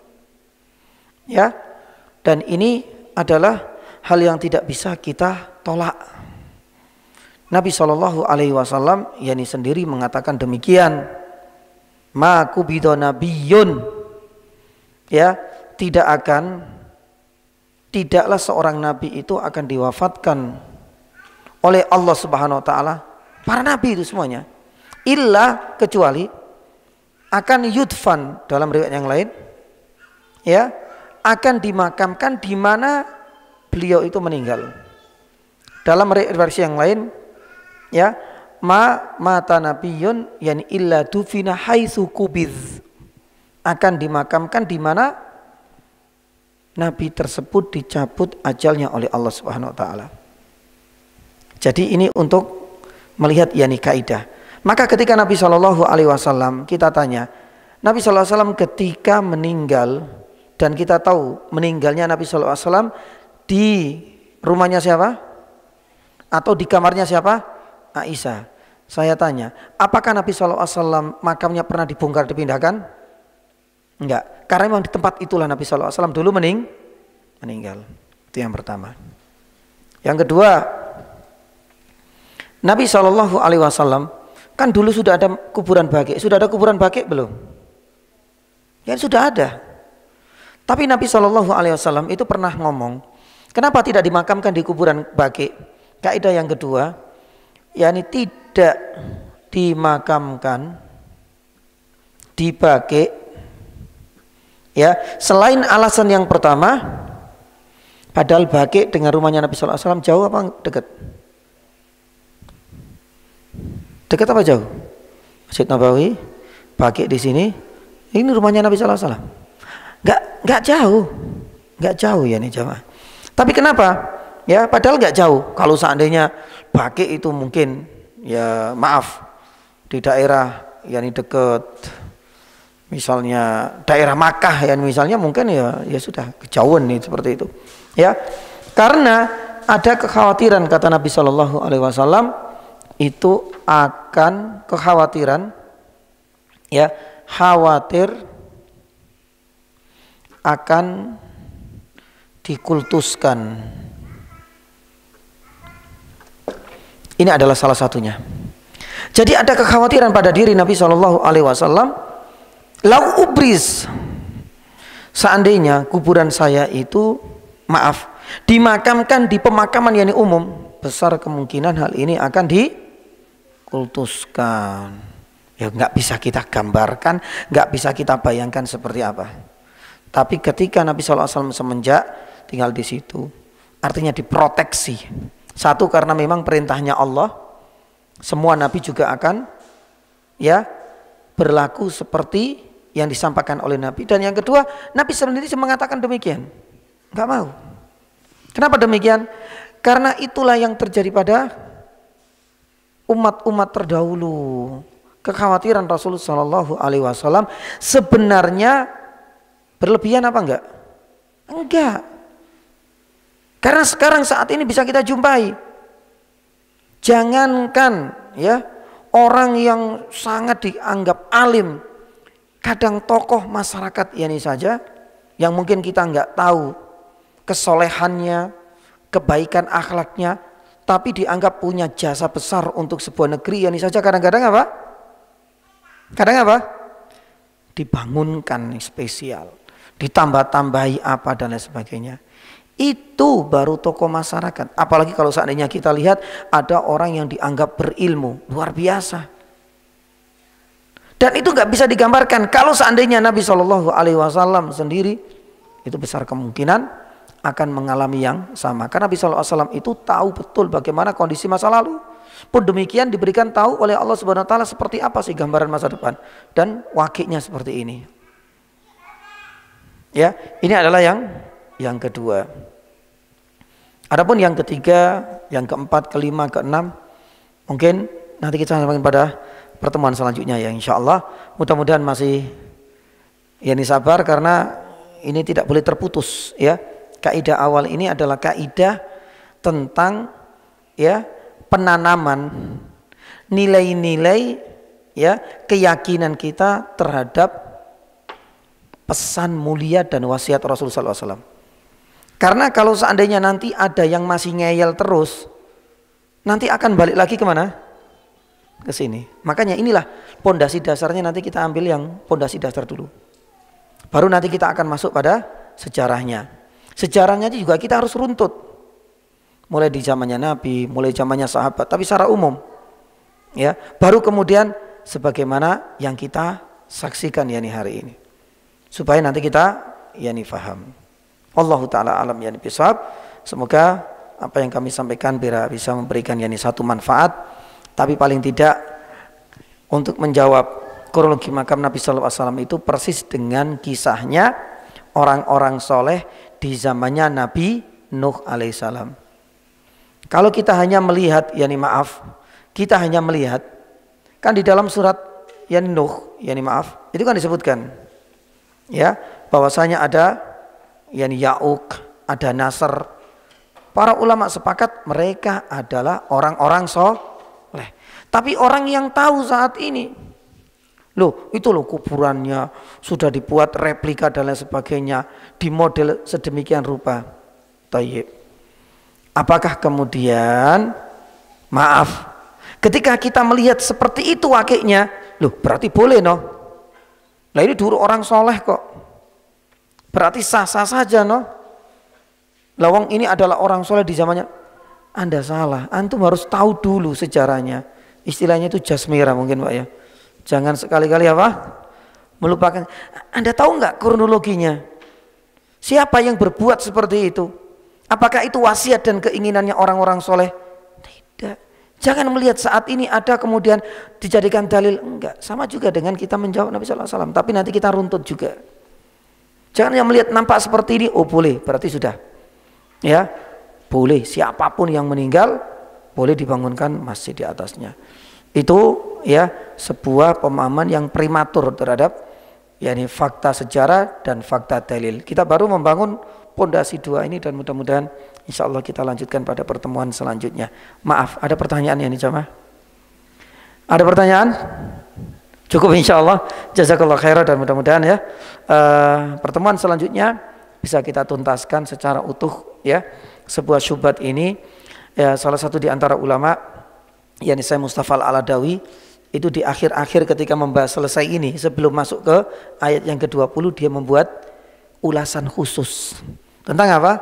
Ya, dan ini adalah hal yang tidak bisa kita tolak. Nabi SAW yakni sendiri mengatakan demikian. Ma kubido nabiyun, ya, tidaklah seorang nabi itu akan diwafatkan oleh Allah Subhanahu Wa Taala, para nabi itu semuanya, illa kecuali akan yudfan, dalam riwayat yang lain, ya, akan dimakamkan di mana beliau itu meninggal. Dalam versi yang lain, ya, mata nabiyun yani illa dufina haitsu kubidz, akan dimakamkan di mana nabi tersebut dicabut ajalnya oleh Allah Subhanahu Wa Taala. Jadi ini untuk melihat yakni kaidah. Maka ketika Nabi SAW, kita tanya, Nabi SAW ketika meninggal, dan kita tahu meninggalnya Nabi SAW di rumahnya siapa? Atau di kamarnya siapa? Aisyah. Saya tanya, apakah Nabi SAW makamnya pernah dibongkar, dipindahkan? Enggak, karena memang di tempat itulah Nabi SAW dulu meninggal. Itu yang pertama. Yang kedua, Nabi SAW kan dulu sudah ada kuburan baqi. Sudah ada kuburan baqi belum? Ya sudah ada. Tapi Nabi SAW itu pernah ngomong, kenapa tidak dimakamkan di kuburan baqi? Kaidah yang kedua, yakni tidak dimakamkan di baqi, ya, selain alasan yang pertama, padahal baqi dengan rumahnya Nabi SAW jauh apa dekat? Dekat apa jauh? Masjid Nabawi, baqi di sini, ini rumahnya Nabi SAW. Nggak jauh ya nih jamaah. Tapi kenapa? Ya padahal nggak jauh. Kalau seandainya baqi itu mungkin, ya maaf, di daerah yang dekat, misalnya daerah Makkah ya misalnya, mungkin ya sudah kejauhan nih seperti itu. Ya, karena ada kekhawatiran kata Nabi SAW itu akan kekhawatiran, ya, khawatir akan dikultuskan. Ini adalah salah satunya. Jadi ada kekhawatiran pada diri Nabi SAW, lau ubris, seandainya kuburan saya itu, maaf, dimakamkan di pemakaman yang umum, besar kemungkinan hal ini akan dikultuskan. Ya nggak bisa kita gambarkan, nggak bisa kita bayangkan seperti apa. Tapi ketika Nabi SAW semenjak tinggal di situ, artinya diproteksi. Satu, karena memang perintahnya Allah, semua Nabi juga akan, ya, berlaku seperti yang disampaikan oleh Nabi. Dan yang kedua, Nabi sendiri mengatakan demikian. Enggak mau. Kenapa demikian? Karena itulah yang terjadi pada umat-umat terdahulu. Kekhawatiran Rasulullah SAW sebenarnya berlebihan apa enggak? Enggak. Karena sekarang saat ini bisa kita jumpai. Jangankan ya orang yang sangat dianggap alim, kadang tokoh masyarakat ini saja yang mungkin kita enggak tahu kesolehannya, kebaikan akhlaknya, tapi dianggap punya jasa besar untuk sebuah negeri ini saja kadang-kadang apa? Kadang apa? Dibangunkan spesial, ditambah-tambahi apa dan lain sebagainya. Itu baru tokoh masyarakat. Apalagi kalau seandainya kita lihat ada orang yang dianggap berilmu luar biasa. Dan itu nggak bisa digambarkan. Kalau seandainya Nabi SAW sendiri, itu besar kemungkinan akan mengalami yang sama. Karena Nabi SAW itu tahu betul bagaimana kondisi masa lalu. Pun demikian diberikan tahu oleh Allah Subhanahu Wa Taala seperti apa sih gambaran masa depan. Dan wakilnya seperti ini. Ya, ini adalah yang kedua. Adapun yang ketiga, yang keempat, kelima, keenam, mungkin nanti kita sampaikan pada pertemuan selanjutnya ya, insya Allah. Mudah-mudahan masih ini sabar karena ini tidak boleh terputus ya. Kaidah awal ini adalah kaidah tentang ya penanaman nilai-nilai ya keyakinan kita terhadap pesan mulia dan wasiat Rasulullah SAW. Karena kalau seandainya nanti ada yang masih ngeyel terus, nanti akan balik lagi kemana? Ke sini. Makanya inilah pondasi dasarnya, nanti kita ambil yang pondasi dasar dulu. Baru nanti kita akan masuk pada sejarahnya. Sejarahnya juga kita harus runtut. Mulai di zamannya Nabi, mulai zamannya sahabat, tapi secara umum. Ya, baru kemudian sebagaimana yang kita saksikan yani hari ini. Supaya nanti kita yani faham. Allahu ta'ala alam yani bisawab. Semoga apa yang kami sampaikan bisa memberikan yani satu manfaat, tapi paling tidak untuk menjawab kronologi makam Nabi sallallahu alaihi wasallam itu persis dengan kisahnya orang-orang soleh di zamannya Nabi Nuh alaihissalam. Kalau kita hanya melihat yani maaf, kita hanya melihat kan di dalam surat yani Nuh yani maaf itu kan disebutkan ya bahwasanya ada yani Ya'uq, ada Nasr. Para ulama sepakat mereka adalah orang-orang soleh. Tapi orang yang tahu saat ini, loh itu loh kuburannya sudah dibuat replika dan lain sebagainya, di model sedemikian rupa. Tayyib. Apakah kemudian maaf ketika kita melihat seperti itu wakilnya, loh berarti boleh no? Lah ini dulu orang soleh kok. Berarti sah-sah saja no. Lawang ini adalah orang soleh di zamannya. Anda salah, antum harus tahu dulu sejarahnya. Istilahnya itu jas merah mungkin Pak ya. Jangan sekali-kali apa? Melupakan. Anda tahu nggak kronologinya? Siapa yang berbuat seperti itu? Apakah itu wasiat dan keinginannya orang-orang soleh? Tidak. Jangan melihat saat ini ada kemudian dijadikan dalil. Enggak, sama juga dengan kita menjawab Nabi SAW. Tapi nanti kita runtut juga. Jangan yang melihat nampak seperti ini, oh boleh, berarti sudah. Ya, boleh siapapun yang meninggal boleh dibangunkan masjid di atasnya. Itu ya sebuah pemahaman yang prematur terhadap yakni fakta sejarah dan fakta dalil. Kita baru membangun pondasi dua ini dan mudah-mudahan insya Allah kita lanjutkan pada pertemuan selanjutnya. Maaf, ada pertanyaan ya nih jamaah? Ada pertanyaan? Cukup insya Allah. Jazakallah khairan dan mudah-mudahan ya pertemuan selanjutnya bisa kita tuntaskan secara utuh ya sebuah syubhat ini. Ya, salah satu di antara ulama yakni Syekh Mustafa Al-Aladawi itu di akhir-akhir ketika membahas selesai ini sebelum masuk ke ayat yang ke-20 dia membuat ulasan khusus tentang apa?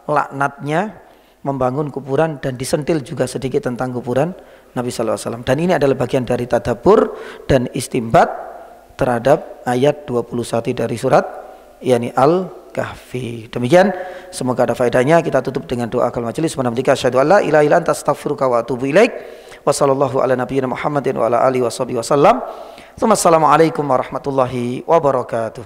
Laknatnya membangun kuburan dan disentil juga sedikit tentang kuburan Nabi SAW. Dan ini adalah bagian dari tadabbur dan istimbat terhadap ayat 21 dari surat yakni Al-Kahfi. Demikian, semoga ada faedahnya. Kita tutup dengan doa akal majelis. Subhanallah, asyhadu an la ilaha illa anta astaghfiruka wa atubu ilaik. Wa sallallahu ala nabiyyina Muhammadin wa ala alihi washabihi wasallam. Assalamualaikum warahmatullahi wabarakatuh.